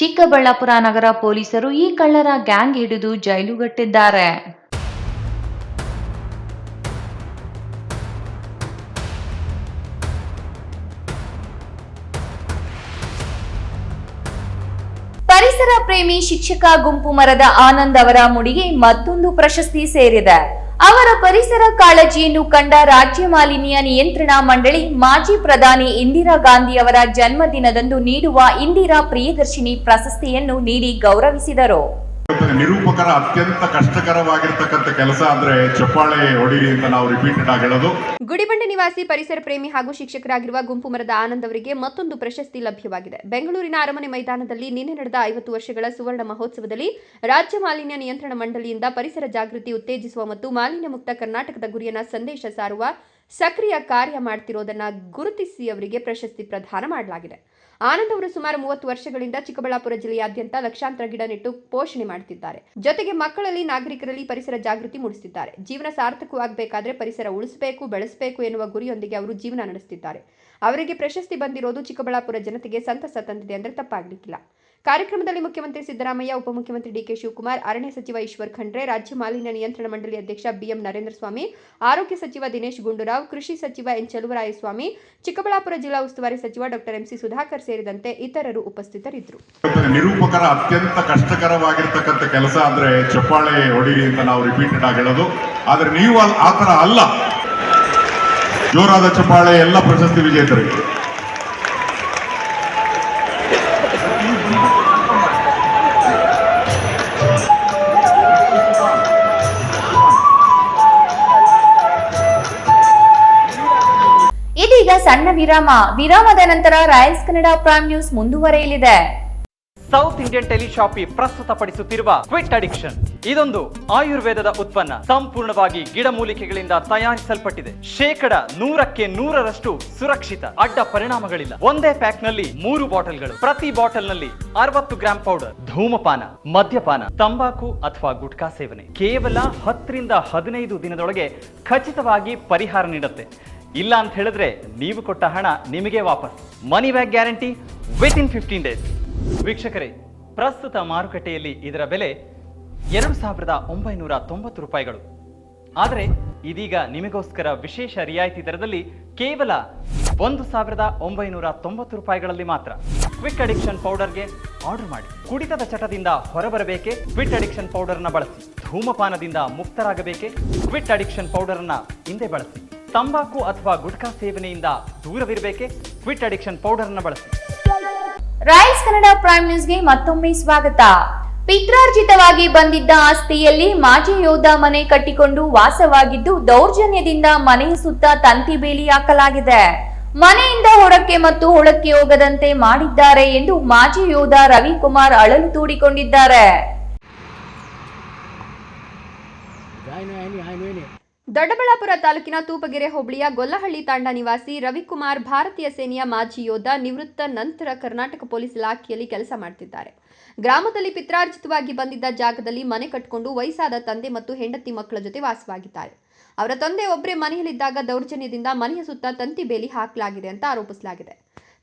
ಚಿಕ್ಕಬಳ್ಳಾಪುರ ನಗರ ಪೊಲೀಸರು ಈ ಕಳ್ಳರ ಗ್ಯಾಂಗ್ ಹಿಡಿದು ಜೈಲುಗಟ್ಟಿದ್ದಾರೆ. ಪರಿಸರ ಪ್ರೇಮಿ ಶಿಕ್ಷಕ ಗುಂಪು ಮರದ ಆನಂದ್ ಅವರ ಮುಡಿಗೆ ಮತ್ತೊಂದು ಪ್ರಶಸ್ತಿ ಸೇರಿದೆ. ಅವರ ಪರಿಸರ ಕಾಳಜಿಯನ್ನು ಕಂಡ ರಾಜ್ಯ ಮಾಲಿನ್ಯ ನಿಯಂತ್ರಣ ಮಂಡಳಿ ಮಾಜಿ ಪ್ರಧಾನಿ ಇಂದಿರಾ ಗಾಂಧಿ ಅವರ ಜನ್ಮದಿನದಂದು ನೀಡುವ ಇಂದಿರಾ ಪ್ರಿಯದರ್ಶಿನಿ ಪ್ರಶಸ್ತಿಯನ್ನು ನೀಡಿ ಗೌರವಿಸಿದರು. ನಿರೂಪಕರ ಅತ್ಯಂತ ಕಷ್ಟಕರವಾಗಿರ್ತಕ್ಕಂಥ ಕೆಲಸ ಅಂದ್ರೆ ಚಪ್ಪಾಳೆ ಹೊಡಿರಿ ಅಂತ ನಾವು ರಿಪೀಟೆಡ್ ಆಗಿ ಹೇಳೋದು. ಗುಡಿಬಂಡೆ ನಿವಾಸಿ ಪರಿಸರ ಪ್ರೇಮಿ ಹಾಗೂ ಶಿಕ್ಷಕರಾಗಿರುವ ಗುಂಪು ಮರದ ಆನಂದ್ ಅವರಿಗೆ ಮತ್ತೊಂದು ಪ್ರಶಸ್ತಿ ಲಭ್ಯವಾಗಿದೆ. ಬೆಂಗಳೂರಿನ ಅರಮನೆ ಮೈದಾನದಲ್ಲಿ ನಿನ್ನೆ ನಡೆದ 50 ವರ್ಷಗಳ ಸುವರ್ಣ ಮಹೋತ್ಸವದಲ್ಲಿ ರಾಜ್ಯ ಮಾಲಿನ್ಯ ನಿಯಂತ್ರಣ ಮಂಡಳಿಯಿಂದ ಪರಿಸರ ಜಾಗೃತಿ ಉತ್ತೇಜಿಸುವ ಮತ್ತು ಮಾಲಿನ್ಯ ಮುಕ್ತ ಕರ್ನಾಟಕದ ಗುರಿಯನ್ನ ಸಂದೇಶ ಸಾರುವ ಸಕ್ರಿಯ ಕಾರ್ಯ ಮಾಡುತ್ತಿರುವುದನ್ನು ಗುರುತಿಸಿ ಅವರಿಗೆ ಪ್ರಶಸ್ತಿ ಪ್ರದಾನ ಮಾಡಲಾಗಿದೆ. ಆನಂದ್ ಅವರು ಸುಮಾರು 30 ವರ್ಷಗಳಿಂದ ಚಿಕ್ಕಬಳ್ಳಾಪುರ ಜಿಲ್ಲೆಯಾದ್ಯಂತ ಲಕ್ಷಾಂತರ ಗಿಡ ನೆಟ್ಟು ಪೋಷಣೆ ಮಾಡುತ್ತಿದ್ದಾರೆ. ಜೊತೆಗೆ ಮಕ್ಕಳಲ್ಲಿ, ನಾಗರಿಕರಲ್ಲಿ ಪರಿಸರ ಜಾಗೃತಿ ಮೂಡಿಸುತ್ತಿದ್ದಾರೆ. ಜೀವನ ಸಾರ್ಥಕವಾಗಬೇಕಾದ್ರೆ ಪರಿಸರ ಉಳಿಸಬೇಕು, ಬೆಳೆಸಬೇಕು ಎನ್ನುವ ಗುರಿಯೊಂದಿಗೆ ಅವರು ಜೀವನ ನಡೆಸುತ್ತಿದ್ದಾರೆ. ಅವರಿಗೆ ಪ್ರಶಸ್ತಿ ಬಂದಿರೋದು ಚಿಕ್ಕಬಳ್ಳಾಪುರ ಜನತೆಗೆ ಸಂತಸ ತಂದಿದೆ ಅಂದರೆ ತಪ್ಪಾಗಲಿಕ್ಕಿಲ್ಲ. ಕಾರ್ಯಕ್ರಮದಲ್ಲಿ ಮುಖ್ಯಮಂತ್ರಿ ಸಿದ್ದರಾಮಯ್ಯ, ಉಪಮುಖ್ಯಮಂತ್ರಿ DK ಶಿವಕುಮಾರ್, ಅರಣ್ಯ ಸಚಿವ ಈಶ್ವರ್ ಖಂಡ್ರೆ, ರಾಜ್ಯ ಮಾಲಿನ್ಯ ನಿಯಂತ್ರಣ ಮಂಡಳಿ ಅಧ್ಯಕ್ಷ BM ನರೇಂದ್ರ ಸ್ವಾಮಿ, ಆರೋಗ್ಯ ಸಚಿವ ದಿನೇಶ್ ಗುಂಡೂರಾವ್, ಕೃಷಿ ಸಚಿವ N ಚಲುವರಾಯಸ್ವಾಮಿ, ಚಿಕ್ಕಬಳ್ಳಾಪುರ ಜಿಲ್ಲಾ ಉಸ್ತುವಾರಿ ಸಚಿವ Dr. MC ಸುಧಾಕರ್ ಸೇರಿದಂತೆ ಇತರರು ಉಪಸ್ಥಿತರಿದ್ದರು. ನಿರೂಪಕರ ಅತ್ಯಂತ ಕಷ್ಟಕರವಾಗಿರ್ತಕ್ಕಂಥ ಕೆಲಸ ಅಂದ್ರೆ ಚಪ್ಪಾಳೆ ಹೊಡಿರಿ ಅಂತ ನಾವು ರಿಪೀಟೆಡ್ ಆಗಿ ಹೇಳೋದು. ಆದ್ರೆ ನೀವು ಆ ತರ ಅಲ್ಲ. ಜೋರಾದ ಚಪ್ಪಾಳೆ ಎಲ್ಲ ಪ್ರಶಸ್ತಿ ವಿಜೇತರಿಗೆ. ಸಣ್ಣ ವಿರಾಮದ ನಂತರ ರಾಯಲ್ಸ್ ಕನ್ನಡ ಪ್ರೈಮ್ ನ್ಯೂಸ್ ಮುಂದುವರೆಯಲಿದೆ. ಸೌತ್ ಇಂಡಿಯನ್ ಟೆಲಿಶಾಪಿ ಪ್ರಸ್ತುತಪಡಿಸುತ್ತಿರುವ ಕ್ವಿಟ್ ಅಡಿಕ್ಷನ್ ಇದೊಂದು ಆಯುರ್ವೇದದ ಉತ್ಪನ್ನ. ಸಂಪೂರ್ಣವಾಗಿ ಗಿಡಮೂಲಿಕೆಗಳಿಂದ ತಯಾರಿಸಲ್ಪಟ್ಟಿದೆ. 100% ಸುರಕ್ಷಿತ. ಅಡ್ಡ ಪರಿಣಾಮಗಳಿಲ್ಲ. ಒಂದೇ ಪ್ಯಾಕ್ ನಲ್ಲಿ 3 ಬಾಟಲ್ಗಳು. ಪ್ರತಿ ಬಾಟಲ್ ನಲ್ಲಿ 60 ಗ್ರಾಂ ಪೌಡರ್. ಧೂಮಪಾನ, ಮದ್ಯಪಾನ, ತಂಬಾಕು ಅಥವಾ ಗುಟ್ಕಾ ಸೇವನೆ ಕೇವಲ 10 ರಿಂದ 15 ದಿನದೊಳಗೆ ಖಚಿತವಾಗಿ ಪರಿಹಾರ ನೀಡುತ್ತೆ. ಇಲ್ಲ ಅಂತ ಹೇಳಿದ್ರೆ ನೀವು ಕೊಟ್ಟ ಹಣ ನಿಮಗೆ ವಾಪಸ್. Money back guarantee within 15 days. ವೀಕ್ಷಕರೇ, ಪ್ರಸ್ತುತ ಮಾರುಕಟ್ಟೆಯಲ್ಲಿ ಇದರ ಬೆಲೆ 2,990 ರೂಪಾಯಿಗಳು. ಆದರೆ ಇದೀಗ ನಿಮಗೋಸ್ಕರ ವಿಶೇಷ ರಿಯಾಯಿತಿ ದರದಲ್ಲಿ ಕೇವಲ 1,990 ರೂಪಾಯಿಗಳಲ್ಲಿ ಮಾತ್ರ. ಕ್ವಿಕ್ ಅಡಿಕ್ಷನ್ ಪೌಡರ್ಗೆ ಆರ್ಡರ್ ಮಾಡಿ. ಕುಡಿತದ ಚಟದಿಂದ ಹೊರಬರಬೇಕೆ? ಕ್ವಿಟ್ ಅಡಿಕ್ಷನ್ ಪೌಡರ್ನ ಬಳಸಿ. ಧೂಮಪಾನದಿಂದ ಮುಕ್ತರಾಗಬೇಕೆ? ಕ್ವಿಟ್ ಅಡಿಕ್ಷನ್ ಪೌಡರ್ನ ಹಿಂದೆ ಬಳಸಿ. ತಂಬಾಕು ಅಥವಾ ಗುಟ್ಕಾ ಸೇವನೆಯಿಂದ ದೂರವಿರಬೇಕೆ? ಕ್ವಿಟ್ ಅಡಿಕ್ಷನ್ ಪೌಡರ್ನ ಬಳಸಿ. ರಾಯಲ್ಸ್ ಕನ್ನಡ ಪ್ರೈಮ್ ನ್ಯೂಸ್ಗೆ ಮತ್ತೊಮ್ಮೆ ಸ್ವಾಗತ. ಪಿತ್ರಾರ್ಜಿತವಾಗಿ ಬಂದಿದ್ದ ಆಸ್ತಿಯಲ್ಲಿ ಮಾಜಿ ಯೋಧ ಮನೆ ಕಟ್ಟಿಕೊಂಡು ವಾಸವಾಗಿದ್ದು ದೌರ್ಜನ್ಯದಿಂದ ಮನೆಯ ಸುತ್ತ ತಂತಿ ಬೇಲಿ ಹಾಕಲಾಗಿದೆ. ಮನೆಯಿಂದ ಹೊರಕ್ಕೆ ಮತ್ತು ಒಳಕ್ಕೆ ಹೋಗದಂತೆ ಮಾಡಿದ್ದಾರೆ ಎಂದು ಮಾಜಿ ಯೋಧ ರವಿಕುಮಾರ್ ಅಳಲು ತೋಡಿಕೊಂಡಿದ್ದಾರೆ. ದೊಡ್ಡಬಳ್ಳಾಪುರ ತಾಲೂಕಿನ ತೂಪಗೆರೆ ಹೋಬಳಿಯ ಗೊಲ್ಲಹಳ್ಳಿ ತಾಂಡ ನಿವಾಸಿ ರವಿಕುಮಾರ್ ಭಾರತೀಯ ಸೇನೆಯ ಮಾಜಿ ಯೋಧ, ನಿವೃತ್ತ. ನಂತರ ಕರ್ನಾಟಕ ಪೊಲೀಸ್ ಇಲಾಖೆಯಲ್ಲಿ ಕೆಲಸ ಮಾಡುತ್ತಿದ್ದಾರೆ. ಗ್ರಾಮದಲ್ಲಿ ಪಿತ್ರಾರ್ಜಿತವಾಗಿ ಬಂದಿದ್ದ ಜಾಗದಲ್ಲಿ ಮನೆ ಕಟ್ಟಿಕೊಂಡು ವಯಸ್ಸಾದ ತಂದೆ ಮತ್ತು ಹೆಂಡತಿ ಮಕ್ಕಳ ಜೊತೆ ವಾಸವಾಗಿದ್ದಾರೆ. ಅವರ ತಂದೆ ಒಬ್ಬರೇ ಮನೆಯಲ್ಲಿದ್ದಾಗ ದೌರ್ಜನ್ಯದಿಂದ ಮನೆಯ ಸುತ್ತ ತಂತಿ ಬೇಲಿ ಹಾಕಲಾಗಿದೆ ಅಂತ ಆರೋಪಿಸಲಾಗಿದೆ.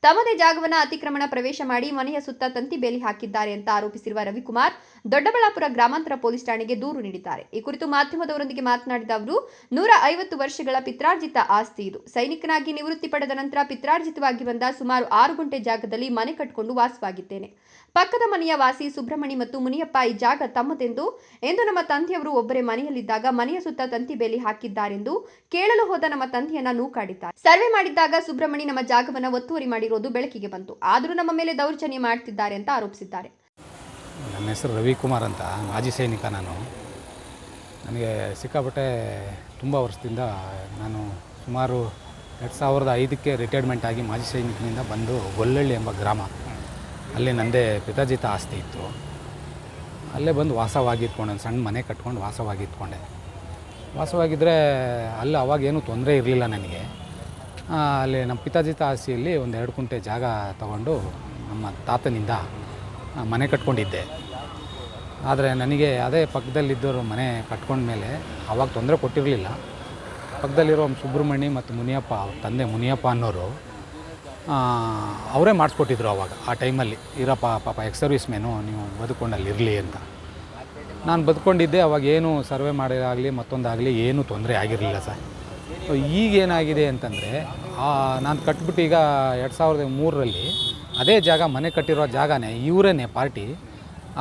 ತಮ್ಮದೇ ಜಾಗವನ್ನು ಅತಿಕ್ರಮಣ ಪ್ರವೇಶ ಮಾಡಿ ಮನೆಯ ಸುತ್ತ ತಂತಿ ಬೇಲಿ ಹಾಕಿದ್ದಾರೆ ಅಂತ ಆರೋಪಿಸಿರುವ ರವಿಕುಮಾರ್ ದೊಡ್ಡಬಳ್ಳಾಪುರ ಗ್ರಾಮಾಂತರ ಪೊಲೀಸ್ ಠಾಣೆಗೆ ದೂರು ನೀಡಿದ್ದಾರೆ. ಈ ಕುರಿತು ಮಾಧ್ಯಮದವರೊಂದಿಗೆ ಮಾತನಾಡಿದ ಅವರು, 150 ವರ್ಷಗಳ ಪಿತ್ರಾರ್ಜಿತ ಆಸ್ತಿ ಇದು. ಸೈನಿಕನಾಗಿ ನಿವೃತ್ತಿ ಪಡೆದ ನಂತರ ಪಿತ್ರಾರ್ಜಿತವಾಗಿ ಬಂದ ಸುಮಾರು 6 ಗುಂಟೆ ಜಾಗದಲ್ಲಿ ಮನೆ ಕಟ್ಟಿಕೊಂಡು ವಾಸವಾಗಿದ್ದೇನೆ. ಪಕ್ಕದ ಮನೆಯ ವಾಸಿ ಸುಬ್ರಹ್ಮಣಿ ಮತ್ತು ಮುನಿಯಪ್ಪ ಈ ಜಾಗ ತಮ್ಮದೆಂದು ಎಂದು ನಮ್ಮ ತಂದೆಯವರು ಒಬ್ಬರೇ ಮನೆಯಲ್ಲಿದ್ದಾಗ ಮನೆಯ ಸುತ್ತ ತಂತಿ ಬೇಲಿ ಹಾಕಿದ್ದಾರೆಂದು ಕೇಳಲು ಹೋದ ನಮ್ಮ ತಂದೆಯನ್ನ ನೂಕಾಡಿದ್ದಾರೆ. ಸರ್ವೆ ಮಾಡಿದ್ದಾಗ ಸುಬ್ರಹ್ಮಣಿ ನಮ್ಮ ಜಾಗವನ್ನು ಒತ್ತುವರಿ ಮಾಡಿರೋದು ಬೆಳಕಿಗೆ ಬಂತು. ಆದರೂ ನಮ್ಮ ಮೇಲೆ ದೌರ್ಜನ್ಯ ಮಾಡುತ್ತಿದ್ದಾರೆ ಅಂತ ಆರೋಪಿಸಿದ್ದಾರೆ. ನನ್ನ ಹೆಸರು ರವಿಕುಮಾರ್ ಅಂತ, ಮಾಜಿ ಸೈನಿಕ. ನನಗೆ ಸಿಕ್ಕಾಪಟ್ಟೆ ತುಂಬ ವರ್ಷದಿಂದ ನಾನು ಸುಮಾರು 2005ಕ್ಕೆ ರಿಟೈರ್ಮೆಂಟ್ ಆಗಿ ಮಾಜಿ ಸೈನಿಕನಿಂದ ಬಂದು ಗೊಲ್ಲಹಳ್ಳಿ ಎಂಬ ಗ್ರಾಮ, ಅಲ್ಲಿ ನನ್ನದೇ ಪಿತಾರ್ಜಿತ ಆಸ್ತಿ ಇತ್ತು. ಅಲ್ಲೇ ಬಂದು ವಾಸವಾಗಿದ್ಕೊಂಡು ಒಂದು ಸಣ್ಣ ಮನೆ ಕಟ್ಕೊಂಡು ವಾಸವಾಗಿದ್ದರೆ ಅಲ್ಲಿ ಅವಾಗೇನೂ ತೊಂದರೆ ಇರಲಿಲ್ಲ ನನಗೆ. ಅಲ್ಲಿ ನಮ್ಮ ಪಿತಾರ್ಜಿತ ಆಸ್ತಿಯಲ್ಲಿ ಒಂದು 2 ಗುಂಟೆ ಜಾಗ ತಗೊಂಡು ನಮ್ಮ ತಾತನಿಂದ ಮನೆ ಕಟ್ಕೊಂಡಿದ್ದೆ. ಆದರೆ ನನಗೆ ಅದೇ ಪಕ್ಕದಲ್ಲಿದ್ದವರು ಮನೆ ಕಟ್ಕೊಂಡ್ಮೇಲೆ ಆವಾಗ ತೊಂದರೆ ಕೊಟ್ಟಿರಲಿಲ್ಲ. ಪಕ್ಕದಲ್ಲಿರೋ ಸುಬ್ರಹ್ಮಣ್ಯ ಮತ್ತು ಮುನಿಯಪ್ಪ, ಅವ್ರ ತಂದೆ ಮುನಿಯಪ್ಪ ಅನ್ನೋರು ಅವರೇ ಮಾಡಿಸ್ಕೊಟ್ಟಿದ್ರು ಅವಾಗ. ಆ ಟೈಮಲ್ಲಿ ಇರಪ್ಪ ಪಾಪ ಎಕ್ಸ್ ಸರ್ವಿಸ್ ಮ್ಯಾನು, ನೀವು ಬದುಕೊಂಡಲ್ಲಿ ಇರಲಿ ಅಂತ. ನಾನು ಬದುಕೊಂಡಿದ್ದೆ. ಅವಾಗ ಏನು ಸರ್ವೆ ಮಾಡೋದಾಗಲಿ ಮತ್ತೊಂದಾಗಲಿ ಏನೂ ತೊಂದರೆ ಆಗಿರಲಿಲ್ಲ ಸರ್. ಈಗೇನಾಗಿದೆ ಅಂತಂದರೆ, ನಾನು ಕಟ್ಬಿಟ್ಟು ಈಗ 2003ರಲ್ಲಿ ಅದೇ ಜಾಗ, ಮನೆ ಕಟ್ಟಿರೋ ಜಾಗನೇ ಇವರೇನೆ ಪಾರ್ಟಿ,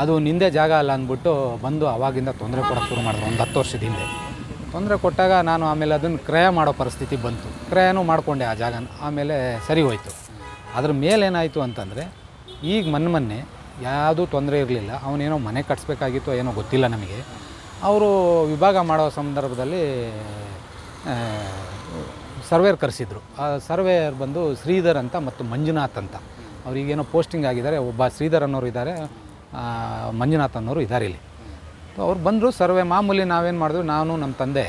ಅದು ನಿಂದೇ ಜಾಗ ಅಲ್ಲ ಅಂದ್ಬಿಟ್ಟು ಬಂದು ಆವಾಗಿಂದ ತೊಂದರೆ ಕೊಡೋಕ್ಕೆ ಶುರು ಮಾಡಿದ್ರು. ಒಂದು 10 ವರ್ಷದ ಹಿಂದೆ ತೊಂದರೆ ಕೊಟ್ಟಾಗ ನಾನು ಆಮೇಲೆ ಅದನ್ನು ಕ್ರಯ ಮಾಡೋ ಪರಿಸ್ಥಿತಿ ಬಂತು. ಕ್ರಯನೂ ಮಾಡಿಕೊಂಡೆ ಆ ಜಾಗನ. ಆಮೇಲೆ ಸರಿ ಹೋಯಿತು. ಅದ್ರ ಮೇಲೇನಾಯಿತು ಅಂತಂದರೆ, ಈಗ ಮೊನ್ನೆ ಯಾವುದೂ ತೊಂದರೆ ಇರಲಿಲ್ಲ. ಅವನೇನೋ ಮನೆ ಕಟ್ಸ್ಬೇಕಾಗಿತ್ತು ಏನೋ ಗೊತ್ತಿಲ್ಲ ನಮಗೆ. ಅವರು ವಿಭಾಗ ಮಾಡೋ ಸಂದರ್ಭದಲ್ಲಿ ಸರ್ವೇರ್ ಕರೆಸಿದ್ರು. ಆ ಸರ್ವೇಯರ್ ಬಂದು ಶ್ರೀಧರ್ ಅಂತ ಮತ್ತು ಮಂಜುನಾಥ್ ಅಂತ, ಅವ್ರಿಗೇನೋ ಪೋಸ್ಟಿಂಗ್ ಆಗಿದ್ದಾರೆ. ಒಬ್ಬ ಶ್ರೀಧರ್ ಅನ್ನೋರು ಇದ್ದಾರೆ, ಮಂಜುನಾಥ್ ಅನ್ನೋರು ಇದ್ದಾರೆ ಇಲ್ಲಿ. ಅವ್ರು ಬಂದರು. ಸರ್ವೆ ಮಾಮೂಲಿ ನಾವೇನು ಮಾಡಿದ್ವಿ, ನಾನು ನಮ್ಮ ತಂದೆ